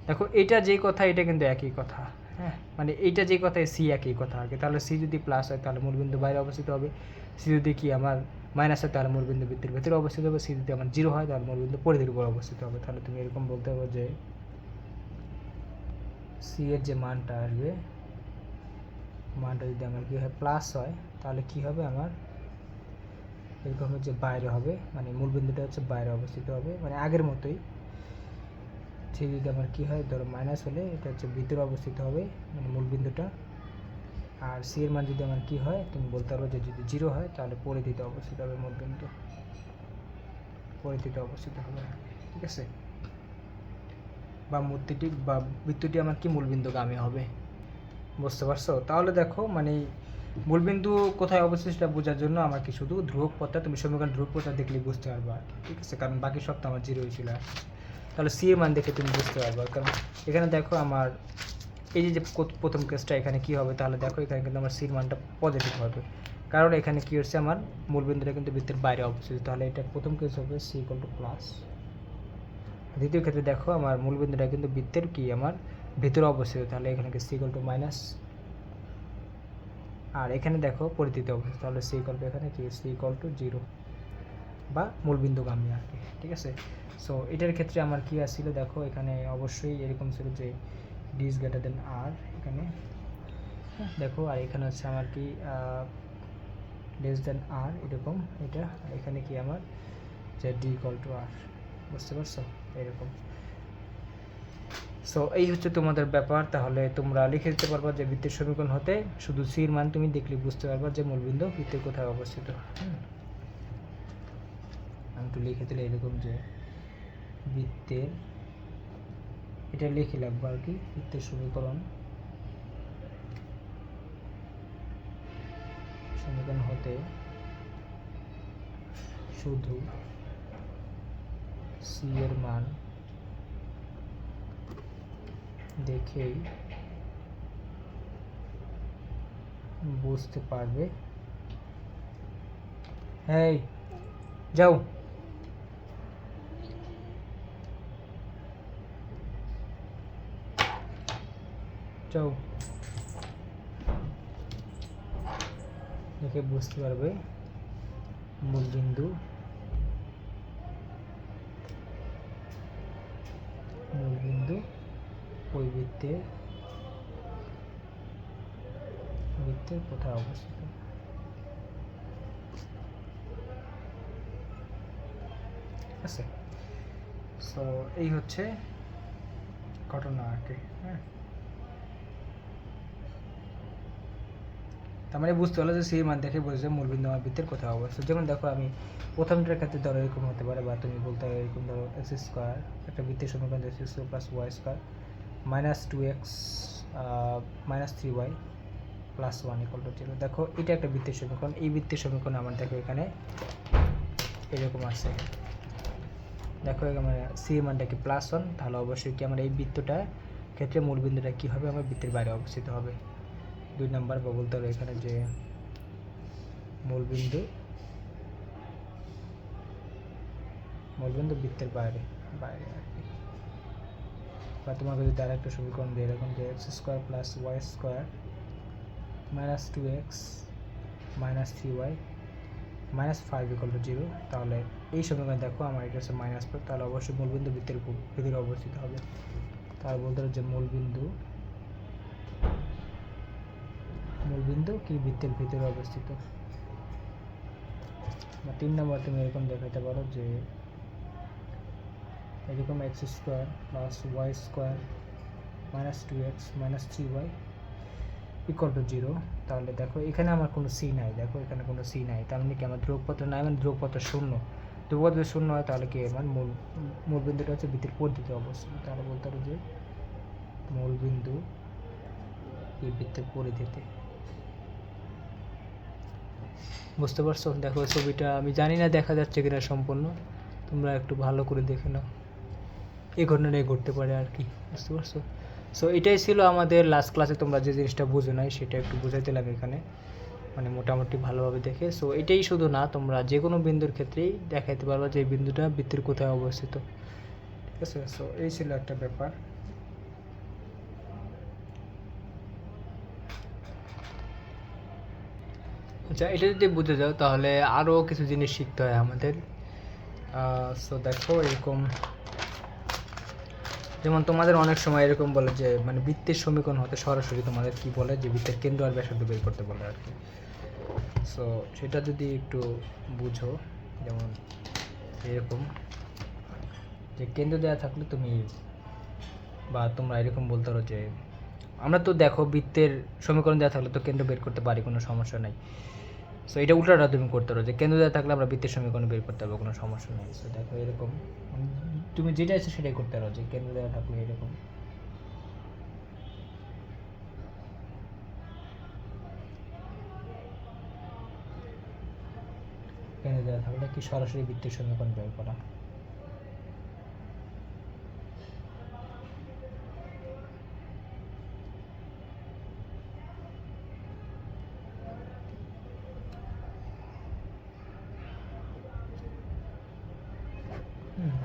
দেখো এটা যেই কথা এটা কিন্তু একই কথা, হ্যাঁ মানে এইটা যে কথা সি একই কথা আর কি। তাহলে সি যদি প্লাস হয় তাহলে মূলবিন্দু বাইরে অবস্থিত হবে, সি যদি কি আমার মাইনাস হয় তাহলে মূলবিন্দু বৃত্তের ভেতরে অবস্থিত হবে, সি যদি আমার 0 হয় তাহলে মূলবিন্দু পরিধির উপর অবস্থিত হবে। তাহলে তুমি এরকম বলতে হবে যে সি এর যে মানটা আসবে, মানটা যদি আমার কি হয় প্লাস হয় তাহলে কি হবে আমার এরকম হচ্ছে বাইরে হবে, মানে মূলবিন্দুটা হচ্ছে বাইরে অবস্থিত হবে, মানে আগের মতোই। সি যদি আমার কি হয় ধরো মাইনাস হলে এটা হচ্ছে ভিতরে অবস্থিত হবে মানে মূলবিন্দুটা, আর সি এর মান যদি আমার কি হয় তুমি বলতে পারো যে যদি 0 হয় তাহলে পরিধিতে অবস্থিত হবে মূলবিন্দু, পরিধিতে অবস্থিত হবে, ঠিক আছে। বা মূর্তিটি বা বৃত্তটি আমার কি মূলবিন্দুগামী হবে, বুঝতে পারছো। তাহলে দেখো মানে মূলবিন্দু কোথায় অবস্থিত সেটা বোঝার জন্য আমার কি শুধু ধ্রুবক পথটা তুমি সমীকরণ ধ্রুবক পথটা দেখলে বুঝতে পারবা, ঠিক আছে, কারণ বাকি সব তো আমার 0 ছিল। তাহলে সি এর মান দেখে তুমি বুঝতে পারবা, কারণ এখানে দেখো আমার এই যে প্রথম কেসটা এখানে কি হবে, তাহলে দেখো এখানে কিন্তু আমার সির মানটা পজিটিভ হবে, কারণ এখানে কি হচ্ছে আমার মূলবিন্দুটা কিন্তু বৃত্তের বাইরে অবস্থিত। তাহলে এটা প্রথম কেস হবে সি ইকুয়াল টু প্লাস। দ্বিতীয় ক্ষেত্রে দেখো আমার মূলবিন্দুটা কিন্তু বৃত্তের কি আমার ভেতরে অবস্থিত, তাহলে এখানে সি ইকুয়াল টু মাইনাস, আর এখানে দেখো পরিধিতে অবস্থিত, তাহলে সি ইকুয়াল টু এখানে কি সি ইকুয়াল টু 0 বা মূলবিন্দুগামী আর কি, ঠিক আছে। সো এটার ক্ষেত্রে আমার কি আসছিল দেখো এখানে অবশ্যই এরকম ছিল যে ডি ইজ গ্রেটার দেন আর, এখানে দেখো, আর এখানে হচ্ছে আমার কি লেস দেন আর এরকম এটা, এখানে কি আমার যে ডি ইকুয়াল টু আর, বুঝতে পারছো এরকম। সো এই হচ্ছে তোমাদের ব্যাপার। তাহলে তোমরা লিখে দিতে পারবা যে বৃত্তের সমীকরণ হতে শুধু সির মান তুমি দেখলে বুঝতে পারবা যে মূলবিন্দু বৃত্তের কোথায় অবস্থিত। আমি একটু লিখে দিলে এরকম যে বৃত্তের, এটা লিখে রাখবো আর কি, বৃত্তের সমীকরণ হতে শুধু সি এর মান দেখেই বুঝতে পারবে, এই যাও যাও দেখে বুঝতে পারবে মূলবিন্দু ওই বৃত্তের কোথায় অবস্থিত। আছে, সো এই হচ্ছে ঘটনা আর কি, হ্যাঁ। তার মানে বুঝতে হলো যে সেই মান দেখে বোঝা যায় মূলবিন্দু আমার বৃত্তের কোথায় অবস্থিত। যেমন দেখো আমি প্রথমটার ক্ষেত্রে ধরো এরকম হতে পারে, বা তুমি বলতে পারো এরকম ধরো এক্স স্কোয়ার, একটা বৃত্তের সমীকরণ X square plus Y square minus 2x minus 3y plus 1 equal to 0। দেখো এটা একটা বৃত্তের সমীকরণ, এই বৃত্তের সমীকরণ আমার দেখো এখানে এরকম আছে, দেখো আমার সি এর মানটা কি প্লাস 1, তাহলে অবশ্যই কি আমার এই বৃত্তটা ক্ষেত্রে মূলবিন্দুটা কী হবে আমার বৃত্তের বাইরে অবস্থিত হবে। 2 নাম্বার বা বলতে হবে এখানে যে মূলবিন্দু বৃত্তের বাইরে আর কি। বা তোমাকে যদি আরেকটা সমীকরণ দিয়ে এরকম যে X square plus Y square minus 2x minus 3y minus 5 equal to 0, তাহলে এই সমীকরণ দেখো আমার এটা হচ্ছে মাইনাস 4, তাহলে অবশ্যই মূলবিন্দু বৃত্তের ভিতরে অবস্থিত হবে। তার বলতে হবে যে মূলবিন্দু কি বৃত্তের ভিতরে অবস্থিত। বা 3 নম্বর তুমি এরকম দেখাতে পারো যে এরকম x square plus Y square minus 2x minus 3y equal to 0। তাহলে দেখো এখানে আমার কোনো সি নাই, দেখো এখানে কোনো সি নাই, তার মানে কি আমার ধ্রুবপত্র নাই, মানে ধ্রুবপত্র শূন্য। ধ্রুবপত্র শূন্য হয় তাহলে কি আমার মূলবিন্দুটা হচ্ছে বৃত্তের পরিধিতে অবস্থিত। তাহলে বলতে হবে যে মূলবিন্দু এই বৃত্তের পরিধিতে। বুঝতে পারছো? দেখো ছবিটা আমি জানি না দেখা যাচ্ছে কিনা সম্পূর্ণ, তোমরা একটু ভালো করে দেখে নাও, এই ঘটনাটাই ঘটতে পারে আর কি। বুঝতে পারছো? সো এটাই ছিল আমাদের লাস্ট ক্লাসে, তোমরা যে জিনিসটা বুঝো নাই সেটা একটু বুঝাইতে লাগে এখানে, মানে মোটামুটি ভালোভাবে দেখে। সো এটাই শুধু না, তোমরা যে কোনো বিন্দুর ক্ষেত্রেই দেখাইতে পারবা যে এই বিন্দুটা বৃত্তের কোথায় অবস্থিত। ঠিক আছে? সো এই ছিল একটা ব্যাপার। আচ্ছা, এটা যদি বুঝে যাও তাহলে আরও কিছু জিনিস শিখতে হয় আমাদের। সো দেখো এরকম, যেমন তোমাদের অনেক সময় এরকম বলে যে মানে বৃত্তের সমীকরণ হতে সরাসরি তোমাদের কি বলে যে বৃত্তের কেন্দ্র আর ব্যাসার্ধ বের করতে বলে আর কি। সো সেটা যদি একটু বুঝো, যেমন এরকম যে কেন্দ্র দেওয়া থাকলে তুমি বা তোমরা এরকম বলতে পারো যে আমরা তো দেখো বৃত্তের সমীকরণ দেওয়া থাকলে তো কেন্দ্র বের করতে পারি, কোনো সমস্যা নাই। সো এটা উল্টাটা তুমি করতে পারো যে কেন্দ্র দেওয়া থাকলে আমরা বৃত্তের সমীকরণ বের করতে পারবো, কোনো সমস্যা নেই। সো দেখো এরকম তুমি যেটা আছে সেটাই করতে পারো, যে কেন্দ্র দেওয়া থাকলে এরকম কেন্দ্র দেওয়া থাকলে কি সরাসরি বৃত্তের সমীকরণ বের করা।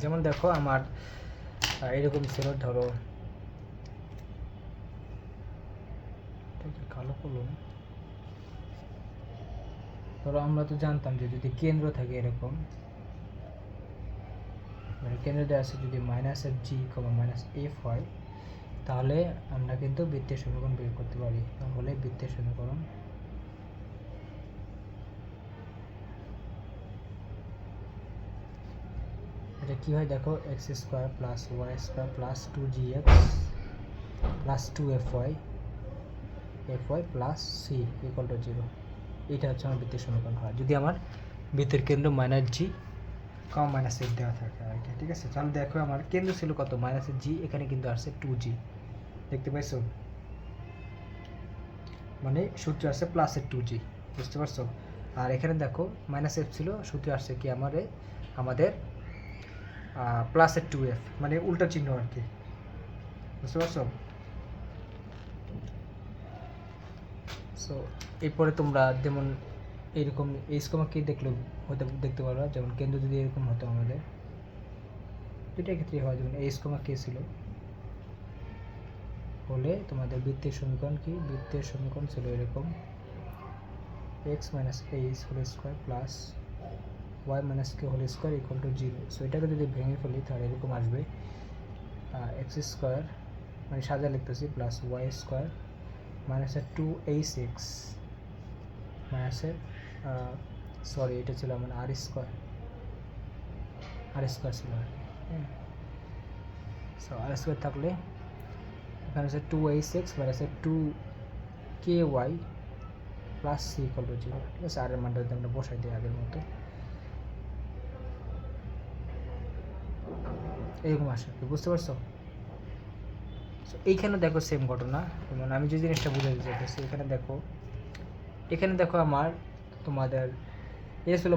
যেমন দেখো আমার এরকম ছিল, ধরো কালো কলম, ধরো আমরা তো জানতাম যে যদি কেন্দ্র থাকে এরকম, মানে কেন্দ্র দেওয়া আছে যদি -g, -f হয়, তাহলে আমরা কিন্তু বৃত্তের সমীকরণ বের করতে পারি। তাহলে বৃত্তের সমীকরণ এটা কি হয় দেখো, x² plus y² plus 2gx plus 2fy plus c equal to 0। এটা হচ্ছে আমার বৃত্তের সমীকরণ হয় যদি আমার বৃত্তের কেন্দ্র -g, -f দেওয়া থাকে আর কি। ঠিক আছে? তাহলে দেখো আমার কেন্দ্র ছিল কত, -g, এখানে কিন্তু আসছে 2g, দেখতে পাইছো? মানে সূত্র আসছে প্লাসের 2g, বুঝতে পারছো? আর এখানে দেখো -f ছিল, সূত্র আসছে কি আমাদের প্লাসের 2f, মানে উল্টা চিহ্ন আর কি। বুঝতে পারছো? সো এরপরে তোমরা যেমন এরকম k দেখতে পারো, যেমন কেন্দ্র যদি এরকম হতো আমাদের, দুইটা ক্ষেত্রে হয়, যেমন k ছিল হলে তোমাদের বৃত্তের সমীকরণ কি, বৃত্তের সমীকরণ ছিল এরকম x - whole square plus y - k whole square equal to 0। So এটাকে যদি ভেঙে ফেলি তাহলে এরকম আসবে x² মানে সাজা লিখতেছি প্লাস y² -2ac মাইনাসের সরি এটা ছিল আমার r² ছিল আর কি। হ্যাঁ, সো r² থাকলে এখানে হচ্ছে 2ac -2ky plus c equal to 0। ঠিক আছে? আর এর মানটা যদি আমরা বসাই দিই আগের মতো এরকম আসে, বুঝতে পারছো? এইখানে দেখো সেম ঘটনা, যেমন আমি যে জিনিসটা বুঝাতে চাইতেছি, এখানে দেখো আমার তোমাদের এ ছিল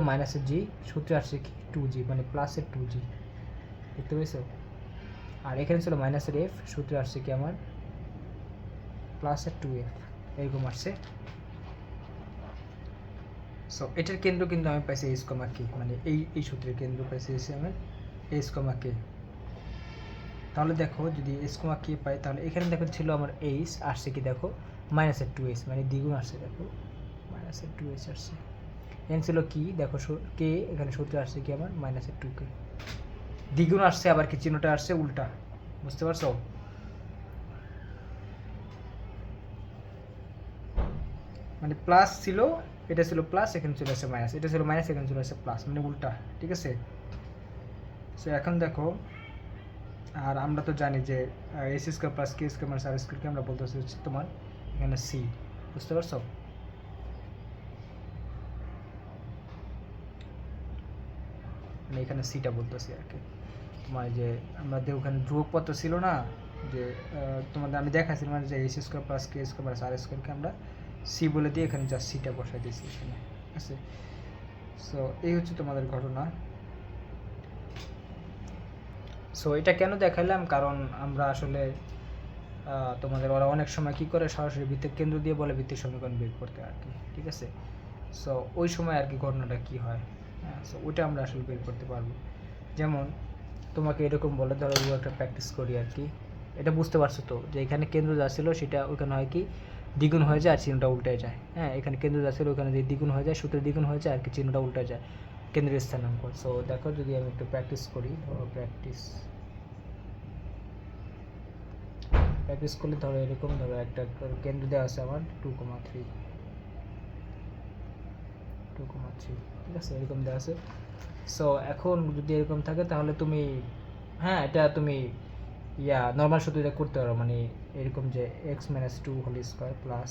-g, সূত্রে আসছে কি 2g, মানে প্লাসের 2g, দেখতে পেয়েছো? আর এখানে ছিল -f, সূত্রে আসছে কি আমার প্লাসের 2f, এরকম আসছে। সো এটার কেন্দ্র কিন্তু আমি পাইছি h, k, মানে এই সূত্রের কেন্দ্র পাইছি আমার h, k। তাহলে দেখো যদি h, k পাই, তাহলে এখানে দেখো ছিল আমার h, আসছে কি দেখো -2h, মানে দ্বিগুণ আসছে, দেখো -2h আসছে। এন ছিল কি দেখো k, এখানে সূত্রে আসছে কি আমার -2k, দ্বিগুণ আসছে, আবার কি চিহ্নটা আসছে উল্টা। বুঝতে পারছো? মানে প্লাস ছিল, এটা ছিল প্লাস, এখানে চলে আসছে মাইনাস, এটা ছিল মাইনাস, এখানে চলে আসছে প্লাস, মানে উল্টা, ঠিক আছে। সো এখন দেখো, আর আমরা তো জানি যে এস স্কোয়ার প্লাস কে স্কোয়ার মাইনাস আর স্কোয়ারকে আমরা বলতেছি হচ্ছে তোমার এখানে সি, বুঝতে পারছো? মানে এখানে সিটা বলতেছি আর কি। তোমার যে আমাদের ওখানে ধ্রুবকপত্র ছিল না, যে তোমাদের আমি দেখাচ্ছিলাম যে এস স্কোয়ার প্লাস কে স্কোয়ার প্লাস আর স্কোয়ারকে আমরা সি বলে দিয়ে এখানে জাস্ট সিটা বসাই দিয়েছি এখানে, ঠিক আছে। সো এই হচ্ছে তোমাদের ঘটনা। সো এটা কেন দেখাইলাম, কারণ আমরা আসলে তোমাদের ওরা অনেক সময় কী করে, সরাসরি বৃত্তের কেন্দ্র দিয়ে বলে বৃত্তের সমীকরণ বের করতে আর কি, ঠিক আছে। সো ওই সময় আর কি ঘটনাটা কী হয়, হ্যাঁ, সো ওইটা আমরা আসলে বের করতে পারবো। যেমন তোমাকে এরকম বলে, ধরো একটা প্র্যাকটিস করি আর কি, এটা বুঝতে পারছো তো যে এখানে কেন্দ্র যা ছিল সেটা ওইখানে হয় কি দ্বিগুণ হয়ে যায় আর চিহ্নটা উল্টে যায়, হ্যাঁ, এখানে কেন্দ্র যা ছিল ওখানে যদি দ্বিগুণ হয়ে যায়, সূত্রে দ্বিগুণ হয়ে যায় আর কি, চিহ্নটা উল্টে যায়, কেন্দ্রের স্থানাঙ্ক। সো দেখো যদি আমি একটু প্র্যাকটিস করি, প্র্যাকটিস করলে ধরো এরকম, ধরো একটা কেন্দ্র দেওয়া আছে আমার 2,3, ঠিক আছে, এরকম দেওয়া আছে। সো এখন যদি এরকম থাকে তাহলে তুমি, হ্যাঁ, এটা তুমি নর্মাল সূত্র এটা করতে পারো, মানে এরকম যে X minus 2 whole square plus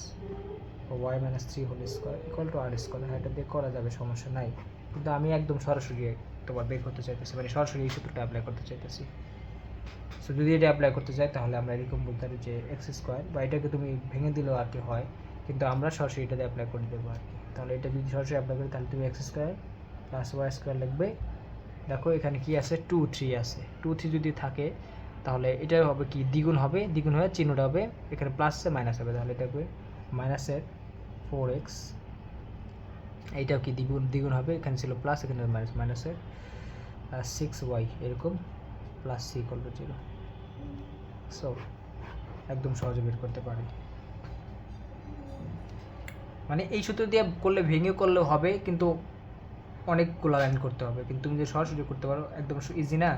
Y minus 3 whole square equal to R square, হ্যাঁ, এটা দিয়ে করা যাবে, সমস্যা নাই। কিন্তু আমি একদম সরাসরি তোমার বের করতে চাইতেছি, মানে সরাসরি এই সূত্রটা অ্যাপ্লাই করতে চাইতেছি। সো যদি এটা অ্যাপ্লাই করতে চাই তাহলে আমরা এরকম বলতে পারি যে এক্স স্কোয়ার, বা এটাকে তুমি ভেঙে দিলেও আর কি হয়, কিন্তু আমরা সরাসরি এটাতে অ্যাপ্লাই করে দেবো আর কি। তাহলে এটা যদি সরাসরি অ্যাপ্লাই করি তাহলে তুমি X square plus Y square লিখবে। দেখো এখানে কি আছে, 2,3 আছে, 2,3 যদি থাকে তাহলে এটা হবে কি দ্বিগুণ হবে, দ্বিগুণ হয়ে চিহ্নটা হবে এখানে প্লাস মাইনাস হবে, তাহলে এটা হবে মাইনাসের 4x, এইটাও কি দ্বিগুণ দ্বিগুণ হবে, এখানে ছিল প্লাস, এখানে মাইনাস, মাইনাসের 6y এরকম plus C equal to 0। So একদম সহজে বের করতে পারি, মানে এই সূত্র দিয়ে করলে ভেঙে করলেও হবে, কিন্তু অনেকগুলো লাইন করতে হবে, কিন্তু তুমি যে সরাসরি করতে পারো একদম ইজি না।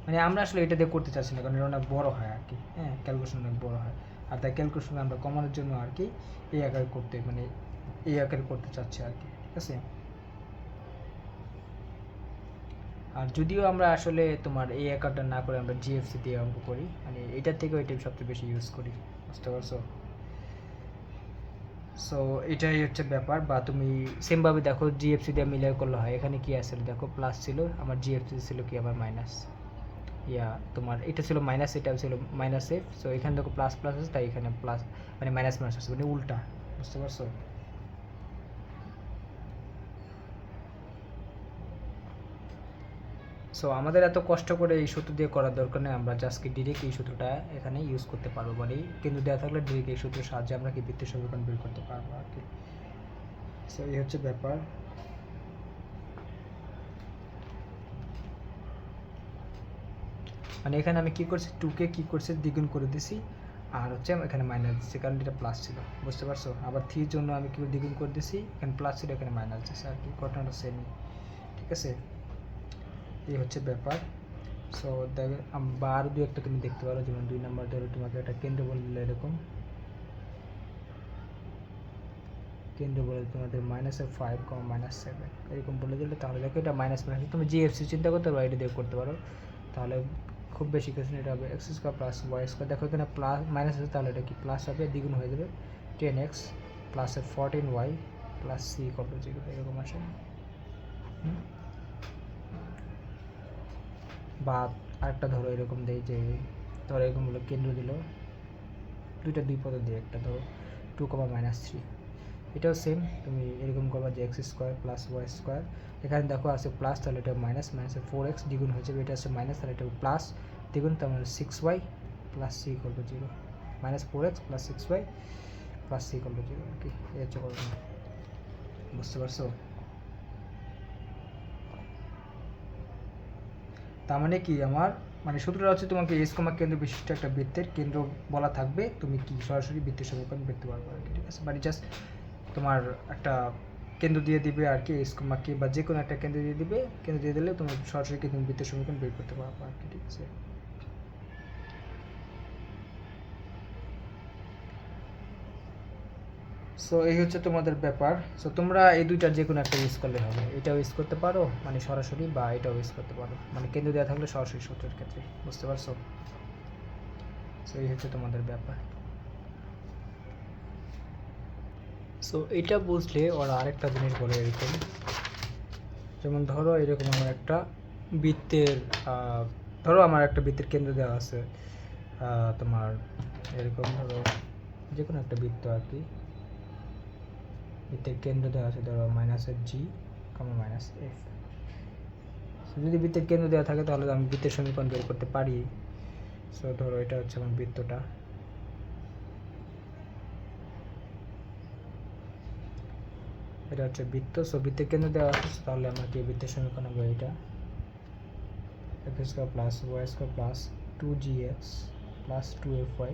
মানে আমরা আসলে এটা দিয়ে করতে চাচ্ছি না, কারণ এটা অনেক বড়ো হয় আর কি, হ্যাঁ, ক্যালকুলেশন অনেক বড়ো হয়, আর তাই ক্যালকুলেশন আমরা কমানোর জন্য আর কি এই আকারে করতে, মানে এই আকারে করতে চাচ্ছি আর কি, ঠিক আছে। আর যদিও আমরা আসলে তোমার এই আকারটা না করে আমরা জিএফসি দিয়ে অঙ্ক করি, মানে এটার থেকেও এটাই সবচেয়ে বেশি ইউজ করি, বুঝতে পারছো। সো এটাই হচ্ছে ব্যাপার। বা তুমি সেমভাবে দেখো জিএফসি দিয়ে মিলিয়ে করলে হয়, এখানে কি আসলে দেখো প্লাস ছিল, আমার জিএফসি ছিল কি আমার মাইনাস, তোমার এটা ছিল মাইনাস, এটা ছিল মাইনাস এফ, সো এখানে দেখো প্লাস প্লাস আছে, তাই এখানে প্লাস মানে মাইনাস মাইনাস আছে, মানে উল্টা, বুঝতে পারছো। সো আমাদের এত কষ্ট করে এই সূত্র দিয়ে করার দরকার নেই, আমরা জাস্ট কি ডিরেক্ট এই সূত্রটা এখানে ইউজ করতে পারবো, মানে কিন্তু দেওয়া থাকলে ডিরেক্ট এই সূত্রের সাহায্যে আমরা কি বৃত্তের সমীকরণ বের করতে পারবো আর কি। সো এই হচ্ছে ব্যাপার। মানে এখানে আমি কি করছি, 2কে কি করছি দ্বিগুণ করে দিছি, আর হচ্ছে এখানে মাইনাস দিচ্ছি, কারণ এটা প্লাস ছিল, বুঝতে পারছো। আবার 3 জন্য আমি কি দ্বিগুণ করে দিছি, এখানে প্লাস ছিল, এখানে মাইনাস দিচ্ছি আর কি, ঘটনাটা সেমই, ঠিক আছে। এই হচ্ছে ব্যাপার। সো দেখো, বা আরও দু একটা তুমি দেখতে পারো, যেমন 2 নম্বর ধরো তোমাকে একটা কেন্দ্র বলে দিলে, এরকম কেন্দ্র বলে তোমাদের -5, -7 এরকম বলে দিলে, তাহলে দেখো এটা মাইনাস মাইনাস তুমি জিএফসি চিন্তা করতে পারো, এটা দিয়ে করতে পারো, তাহলে খুব বেশি কিছু এটা হবে X square plus Y square. দেখো এখানে প্লাস মাইনাস আছে, তাহলে এটা কি প্লাস হবে, দ্বিগুণ হয়ে যাবে 10x প্লাসের 14y plus C equal to 0, এরকম আসে। বা আরেকটা ধরো এরকম দেয় যে, ধরো এরকম হলো কেন্দ্র দিল, দুইটা দুই পদ দিয়ে, একটা ধরো 2, -3, এটাও সেম, তুমি এরকম করবা যে X square plus Y square, এখানে দেখো আছে প্লাস, তাহলে এটা মাইনাস, মাইনাসে 4x দ্বিগুণ হয়ে যাবে, এটা আছে মাইনাস, তাহলে এটা প্লাস দ্বিগুণ, তার মানে 6y plus C equal to 0, -4x plus 6y plus C equal to 0 আর কি, এই হচ্ছে কথা, বুঝতে পারছো। তার মানে কি আমার, মানে সূত্রটা হচ্ছে তোমাকে এস কমা কেন্দ্র বিশিষ্ট একটা বৃত্তের কেন্দ্র বলা থাকবে, তুমি কি সরাসরি বৃত্তের সমীকরণ করতে পারবে আর কি, ঠিক আছে। মানে জাস্ট তোমার একটা কেন্দ্র দিয়ে দিবে আর কি, এস কমা কে বা যে কোনো একটা কেন্দ্র দিয়ে দিবে, কেন্দ্র দিয়ে দিলে তুমি সরাসরি কিন্তু বৃত্তের সমীকরণ বের করতে পারবে আর কি, ঠিক আছে। সো এই হচ্ছে তোমাদের ব্যাপার। সো তোমরা এই দুইটার যে কোনো একটা ইউজ করলে হবে, এটাও ইউজ করতে পারো মানে সরাসরি, বা এটাও ইউজ করতে পারো মানে কেন্দ্র দেওয়া থাকলে সরাসরি সূত্রের ক্ষেত্রে, বুঝতে পারছো? সো এই হচ্ছে তোমাদের ব্যাপার। সো এটা বুঝলে ওরা আরেকটা জিনিস বলে এরকম, যেমন ধরো এরকম আমার একটা বৃত্তের ধরো আমার একটা বৃত্তের কেন্দ্র দেওয়া আছে তোমার এরকম, ধরো যে কোনো একটা বৃত্ত আর কি, বৃত্তের কেন্দ্র দেওয়া আছে ধরো -g, -f। যদি বৃত্তের কেন্দ্র দেওয়া থাকে তাহলে আমি বৃত্তের সমীকরণ বের করতে পারি। সো ধরো এটা হচ্ছে আমার বৃত্তটা, এটা হচ্ছে বৃত্ত। সো বৃত্তের কেন্দ্র দেওয়া আছে, তাহলে আমার কি বৃত্তের সমীকরণ হবে এটা x² + y² + 2gx + 2fy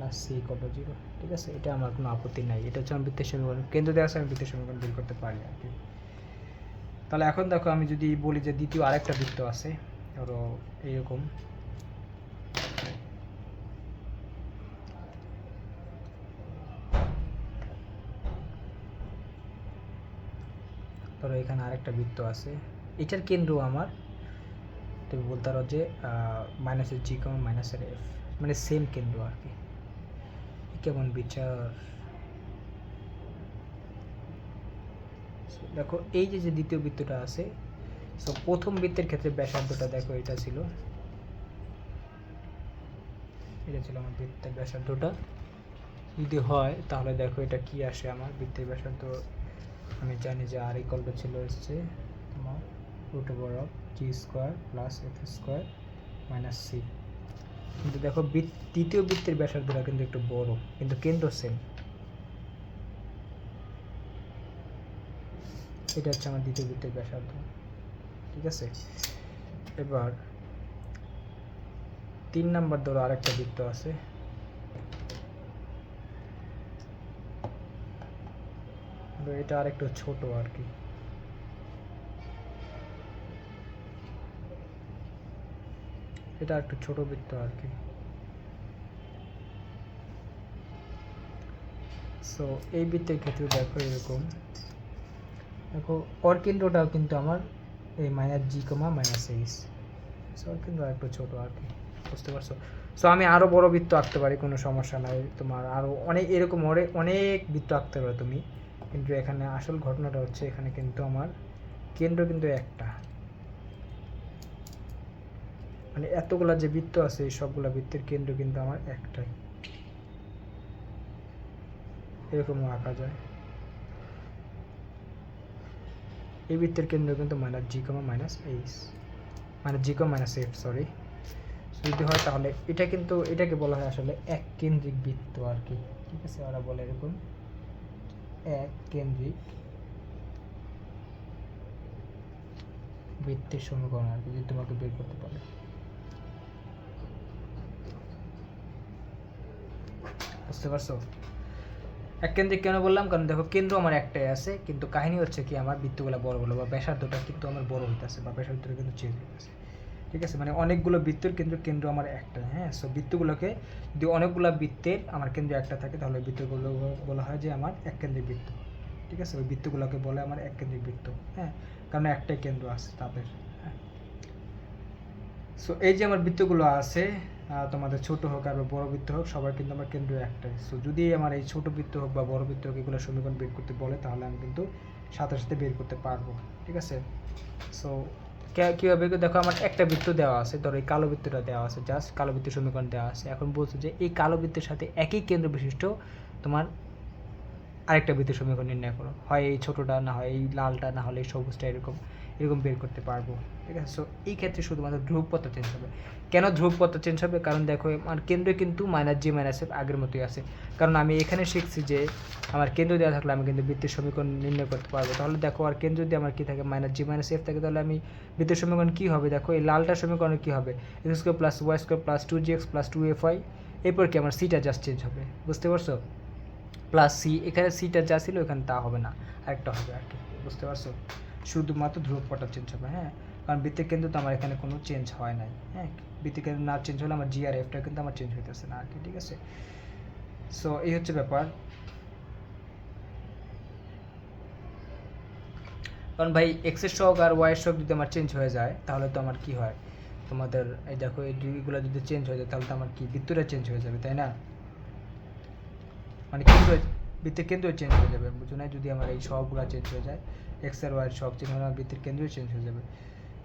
+ c = 0। ঠিক আছে, এটা আমার কোনো আপত্তি নাই, এটা হচ্ছে আমার বৃত্তের সমীকরণ, কেন্দ্র দেওয়া আছে, আমি বৃত্তের সমীকরণ বের করতে পারি আর কি। তাহলে এখন দেখো আমি যদি বলি যে দ্বিতীয় আরেকটা বৃত্ত আছে, ধরো এইরকম, ধরো এখানে আরেকটা বৃত্ত আছে, এটার কেন্দ্র আমার, তুমি বলতে পারো যে -g, -f, মানে সেম কেন্দ্র আর কি। কেমন বিচার? দেখো এই যে যে দ্বিতীয় বৃত্তটা আছে, সো প্রথম বৃত্তের ক্ষেত্রে ব্যাসার্ধটা দেখো এটা ছিল, এটা ছিল আমার বৃত্তের ব্যাসার্ধটা। যদি হয় তাহলে দেখো এটা কি আসে, আমার বৃত্তের ব্যাসার্ধ আমি জানি যে r ছিল হচ্ছে তোমার √g² + f² - c। কিন্তু দেখো তৃতীয় বৃত্তের ব্যাসার্ধটা কিন্তু একটু বড়, কিন্তু কেন্দ্র সেম। এটা হচ্ছে আমার দ্বিতীয় বৃত্তের ব্যাসার্ধ, ঠিক আছে। এবার 3 নাম্বার ধরো আরেকটা বৃত্ত আছে, এটা আরেকটু ছোট আর কি, এটা একটু ছোট বৃত্ত আর কি। সো এই বৃত্তের ক্ষেত্রে দেখো এরকম, দেখো ওর কেন্দ্রটাও কিন্তু আমার এই -g, -h। সো ওর কেন্দ্র একটু ছোট আর কি, বুঝতে পারছো? সো আমি আরও বড় বৃত্ত আঁকতে পারি, কোনো সমস্যা নাই, তোমার আরও অনেক এরকম অনেক বৃত্ত আঁকতে পারো তুমি, কিন্তু এখানে আসল ঘটনাটা হচ্ছে এখানে কিন্তু আমার কেন্দ্র কিন্তু একটা, মানে এতগুলা যে বৃত্ত আছে এই সবগুলা বৃত্তের কেন্দ্র কিন্তু আমার একটাই, এরকমও আঁকা যায়। এই বৃত্তের কেন্দ্র কিন্তু -g, -h, -g, -f, sorry. যদি হয় তাহলে এটা কিন্তু, এটাকে বলা হয় আসলে এক কেন্দ্রিক বৃত্ত আর কি, ঠিক আছে। ওরা বলে এরকম এক কেন্দ্রিক বৃত্তের সমীকরণ আর কি, যদি তোমাকে বের করতে পারে। বুঝতে পারছো? এক কেন্দ্রিক কেন বললাম, কারণ দেখো কেন্দ্র আমার একটাই আছে, কিন্তু কাহিনী হচ্ছে কি আমার বৃত্তগুলো বড় বড়, বা ব্যাসার্ধটা কিন্তু আমার বড় হইতেছে, বা ব্যাসার্ধটা কিন্তু চেঞ্জ হইতেছে, ঠিক আছে। মানে অনেকগুলো বৃত্তের কিন্তু কেন্দ্র আমার একটা, হ্যাঁ। সো বৃত্তগুলোকে যদি অনেকগুলো বৃত্তের আমার কেন্দ্র একটা থাকে, তাহলে বৃত্তগুলো বলা হয় যে আমার এক কেন্দ্রিক বৃত্ত, ঠিক আছে। ওই বৃত্তগুলোকে বলে আমার এক কেন্দ্রিক বৃত্ত, হ্যাঁ, কারণ একটাই কেন্দ্র আছে তাদের, হ্যাঁ। সো এই যে আমার বৃত্তগুলো আছে, তোমাদের ছোট হোক আর বড় বৃত্ত হোক, সবার কিন্তু আমার কেন্দ্র একটাই। সো যদি আমার এই ছোট বৃত্ত হোক বা বড় বৃত্ত হোক, এগুলো সমীকরণ বের করতে বলে, তাহলে আমি কিন্তু সাথে সাথে বের করতে পারবো, ঠিক আছে। সো কীভাবে, দেখো আমার একটা বৃত্ত দেওয়া আছে, ধরো এই কালো বৃত্তটা দেওয়া আছে, জাস্ট কালো বৃত্তের সমীকরণ দেওয়া আছে। এখন বলছো যে এই কালো বৃত্তের সাথে একই কেন্দ্র বিশিষ্ট তোমার আরেকটা বৃত্তের সমীকরণ নির্ণয় করো, হয় এই ছোটোটা, না হয় এই লালটা, না হলে এই সবুজটা, এরকম এরকম বের করতে পারবো, ঠিক আছে। সো এই ক্ষেত্রে শুধুমাত্র ধ্রুবপথটা চেঞ্জ হবে। কেন ধ্রুবপথটা চেঞ্জ হবে? কারণ দেখো আমার কেন্দ্র কিন্তু -g, -f আগের মতোই আছে, কারণ আমি এখানে শিখছি যে আমার কেন্দ্র দেওয়া থাকলে আমি কিন্তু বৃত্তের সমীকরণ নির্ণয় করতে পারবো। তাহলে দেখো আর কেন্দ্র যদি আমার কী থাকে, -g, -f থাকে, তাহলে আমি বৃত্তের সমীকরণ কী হবে, দেখো এই লালটার সমীকরণ কী হবে, x² + y² + 2gx + 2fy, এরপর কি আমার সিটা জাস্ট চেঞ্জ হবে, বুঝতে পারছো? প্লাস সি, এখানে সিটা যা ছিল এখানে তা হবে না, আরেকটা হবে আর কি, বুঝতে পারছো? শুধুমাত্র ধ্রুবপথটা চেঞ্জ হবে, হ্যাঁ। কারণ বৃত্তের কেন্দ্র তো আমার এখানে কোনো চেঞ্জ হয় নাই, হ্যাঁ। বৃত্তের কেন্দ্র না চেঞ্জ হলে আমার জি আর এফটা কিন্তু আমার চেঞ্জ হইতেছে না আর কি, ঠিক আছে। সো এই হচ্ছে ব্যাপার। কারণ ভাই এক্সের শখ আর ওয়াইয়ের শখ যদি আমার চেঞ্জ হয়ে যায় তাহলে তো আমার কি হয়, তোমাদের এই দেখো এই দুইগুলো যদি চেঞ্জ হয়ে যায় তাহলে তো আমার কি বৃত্তটা চেঞ্জ হয়ে যাবে, তাই না? মানে কেন্দ্র, বৃত্তের কেন্দ্র চেঞ্জ হয়ে যাবে, বুঝো না? যদি আমার এই শখগুলো চেঞ্জ হয়ে যায়, এক্স আর ওয়াইয়ের শখ চেঞ্জ হলে আমার বৃত্তের কেন্দ্র চেঞ্জ হয়ে যাবে।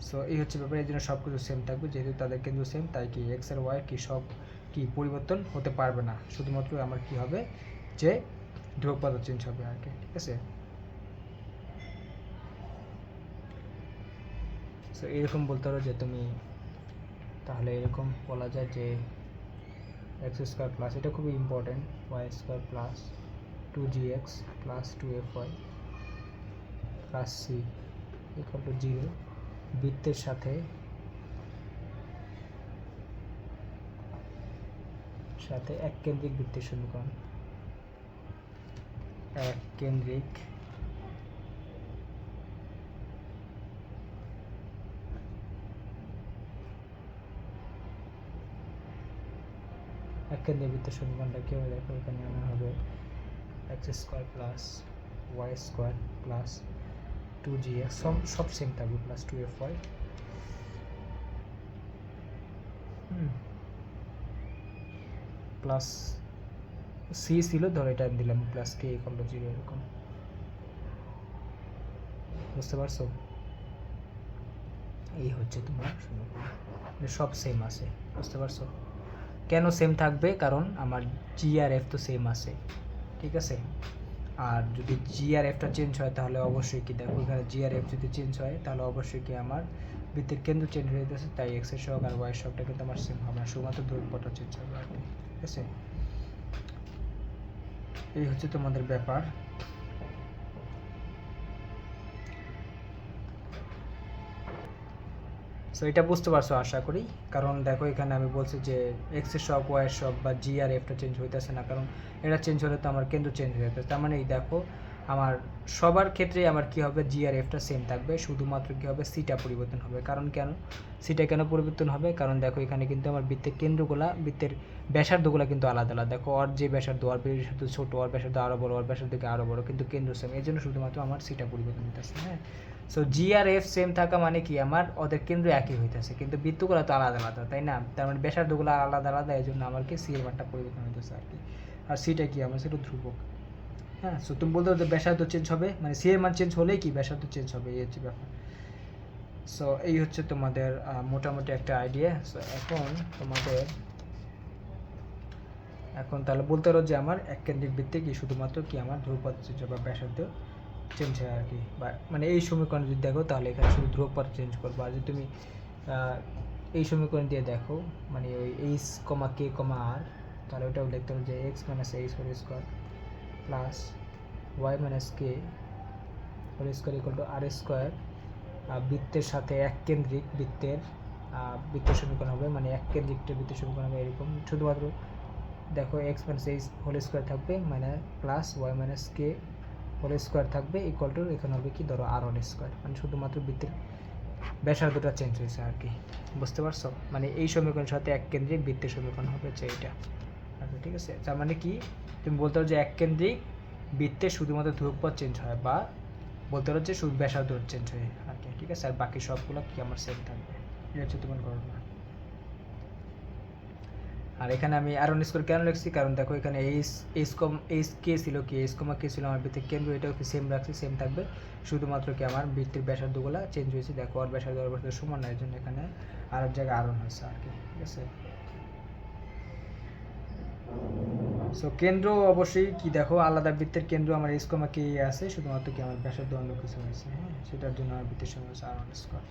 সো এই হচ্ছে ব্যাপার, এই জন্য সব কিছু সেম থাকবে, যেহেতু তাদের কেন্দ্র সেম তাই কি এক্স আর ওয়াই কি সব কি পরিবর্তন হতে পারবে না, শুধুমাত্র আমার কি হবে যে ধ্রুবপদ চেঞ্জ হবে আর কি, ঠিক আছে? সো এরকম বলতে পারো যে তুমি, তাহলে এরকম বলা যায় যে এক্স স্কোয়ার প্লাস, এটা খুবই important, Y square plus 2gx plus 2fy plus C equal to 0, বৃত্তের সাথে এক কেন্দ্রিক বৃত্তের সমীকরণ, এক কেন্দ্রিক বৃত্তের সমীকরণটা কি হবে দেখো, এখানে আমার হবে X square plus Y square plus 2gx, সব সেম থাকবে, প্লাস 2fy প্লাস সি ছিল, ধরো এটা দিলাম প্লাস কে ইকুয়াল টু 0, এরকম, বুঝতে পারছো? এই হচ্ছে তোমার সমীকরণ, সব সেম আছে, বুঝতে পারছো? কেন সেম থাকবে? কারণ আমার জি আর এফ তো সেম আছে, ঠিক আছে? আর যদি জি আর এফটা চেঞ্জ হয় তাহলে অবশ্যই কি দেখো, এখানে জি আর এফ যদি চেঞ্জ হয় তাহলে অবশ্যই কি আমার বৃত্তের কেন্দ্র চেঞ্জ হয়ে যেতেছে, তাই এক্স এর শখ আর ওয়াই এর শখটা কিন্তু আমার সেম হবে না, শুধুমাত্র ধ্রুবপদটা চেঞ্জ হবে আর কি, ঠিক আছে? এই হচ্ছে তোমাদের ব্যাপার। সো এটা বুঝতে পারছো আশা করি, কারণ দেখো এখানে আমি বলছি যে এক্স এর শখ ওয়াই এর শখ বা জি আর এফটা চেঞ্জ হইতেছে না, কারণ এটা চেঞ্জ হলে তো আমার কেন্দ্র চেঞ্জ হয়ে যেতেছে, তার মানে এই দেখো আমার সবার ক্ষেত্রে আমার কি হবে, জি আর এফটা সেম থাকবে, শুধুমাত্র কি হবে সিটা পরিবর্তন হবে। কারণ কেন সিটা কেন পরিবর্তন হবে? কারণ দেখো এখানে কিন্তু আমার বৃত্তের কেন্দ্রগুলা, বৃত্তের ব্যাসার্ধগুলো কিন্তু আলাদা আলাদা, দেখো ওর যে ব্যাসার্ধ, ওর ব্যাসার্ধ ছোটো, ওর ব্যাসার্ধ আরও বড়ো, ওর ব্যাসার্ধ থেকে আরও বড়ো, কিন্তু কেন্দ্র সেম, এই জন্য শুধুমাত্র আমার সিটা পরিবর্তন হইতেছে, হ্যাঁ? সো জি আর এফ সেম থাকা মানে কি আমার ওদের কেন্দ্র একই হইতেছে, কিন্তু বৃত্তগুলো তো আলাদা আলাদা, তাই না? তার মানে ব্যাসার্ধগুলো আলাদা আলাদা, এই জন্য আমার কি সি এর মানটা পরিবর্তন হইতেছে আর কি। আর সিটা কি আমার সেটা ধ্রুবক, হ্যাঁ? সো তুমি বলতে যে ব্যাসার্ধ চেঞ্জ হবে, মানে সি এর মান চেঞ্জ হলেই কি ব্যাসার্ধ চেঞ্জ হবে, এই হচ্ছে ব্যাপার। সো এই হচ্ছে তোমাদের মোটামুটি একটা আইডিয়া। সো এখন তাহলে বলতে পারো যে আমার এক কেন্দ্রিক বৃত্তে কি শুধুমাত্র কি আমার ধ্রুবপদ চেঞ্জ হবে, ব্যাসার্ধ চেঞ্জ হয় আর কি, বা মানে এই সমীকরণ যদি দেখো তাহলে এখানে শুধু ধ্রুবপদ চেঞ্জ করবো। আর যদি তুমি এই সমীকরণ দিয়ে দেখো, মানে ওই এইচ কমা কে কমা আর, তাহলে ওটাও লিখতে হবে যে X minus H whole square plus Y minus K whole square equal to R square, বৃত্তের সাথে এক কেন্দ্রিক বৃত্তের সমীকরণ হবে, মানে এক কেন্দ্রিকটা বৃত্তের সমীকরণ হবে এরকম, শুধুমাত্র দেখো X minus H whole square থাকবে, মানে plus Y minus K whole square থাকবে ইকুয়াল টু এখানে হবে কি ধরো আর ওয়ান স্কোয়ার, মানে শুধুমাত্র বৃত্তের ব্যাসার্ধটা চেঞ্জ হয়েছে আর কি, বুঝতে পারছো? মানে এই সমীকরণের সাথে এক কেন্দ্রিক বৃত্তের সমীকরণ হবে হচ্ছে এইটা, আচ্ছা ঠিক আছে? তার মানে কি তুমি বলতে পারো যে এক কেন্দ্রিক বৃত্তের শুধুমাত্র ধ্রুবপদ চেঞ্জ হয়, বা বলতে পারো যে শুধু ব্যাসার্ধ চেঞ্জ হয় আর কি, ঠিক আছে? আর বাকি সবগুলো কি আমার সেম থাকবে, এটা হচ্ছে তোমার ঘটনা। আর এখানে আমি আর ওয়ান স্কোয়ার কেন লিখছি, কারণ দেখো এখানে এইচ কে ছিল, কি এইচ কমা কে ছিল আমার বৃত্তের কেন্দ্র, এটাও কি সেম রাখছি, সেম থাকবে, শুধুমাত্র কি আমার বৃত্তের ব্যাসার্ধগুলো চেঞ্জ হয়েছে, দেখো আর ব্যাসার্ধ আর ব্যাসার্ধ সমান না, এর জন্য এখানে আর এক জায়গায় আর ওয়ান হয়েছে আর কি, ঠিক আছে? সো কেন্দ্র অবশ্যই কি দেখো আলাদা, বৃত্তের কেন্দ্র আমার এইচ কমা কে আছে, শুধুমাত্র কি আমার ব্যাসার্ধ অন্য কিছু হয়েছে, হ্যাঁ? সেটার জন্য আমার বৃত্তের সঙ্গে হচ্ছে আর ওয়ান স্কোয়ার।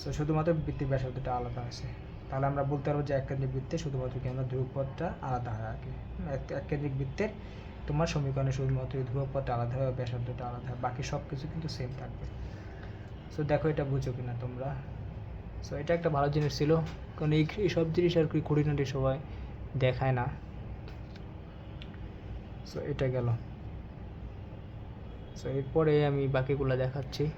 সো শুধুমাত্র বৃত্তের ব্যাসার্ধটা আলাদা আছে, তাহলে আমরা বলতে পারবো যে এক কেন্দ্রিক বৃত্তে শুধুমাত্র কি আমরা ধ্রুবপদটা আলাদা হয় আর কি, এক কেন্দ্রিক বৃত্তের তোমার সমীকরণে শুধুমাত্র ধ্রুবপদটা আলাদা হয়, ব্যাসার্ধটা আলাদা হয়, বাকি সব কিছু কিন্তু সেম থাকবে। সো দেখো এটা বুঝো কিনা তোমরা। সো এটা একটা ভালো জিনিস ছিল, কারণ এই সব জিনিস আর কি খুঁটিনাটি সবাই দেখায় না। সো এটা গেল। সো এরপরে আমি বাকিগুলো দেখাচ্ছি।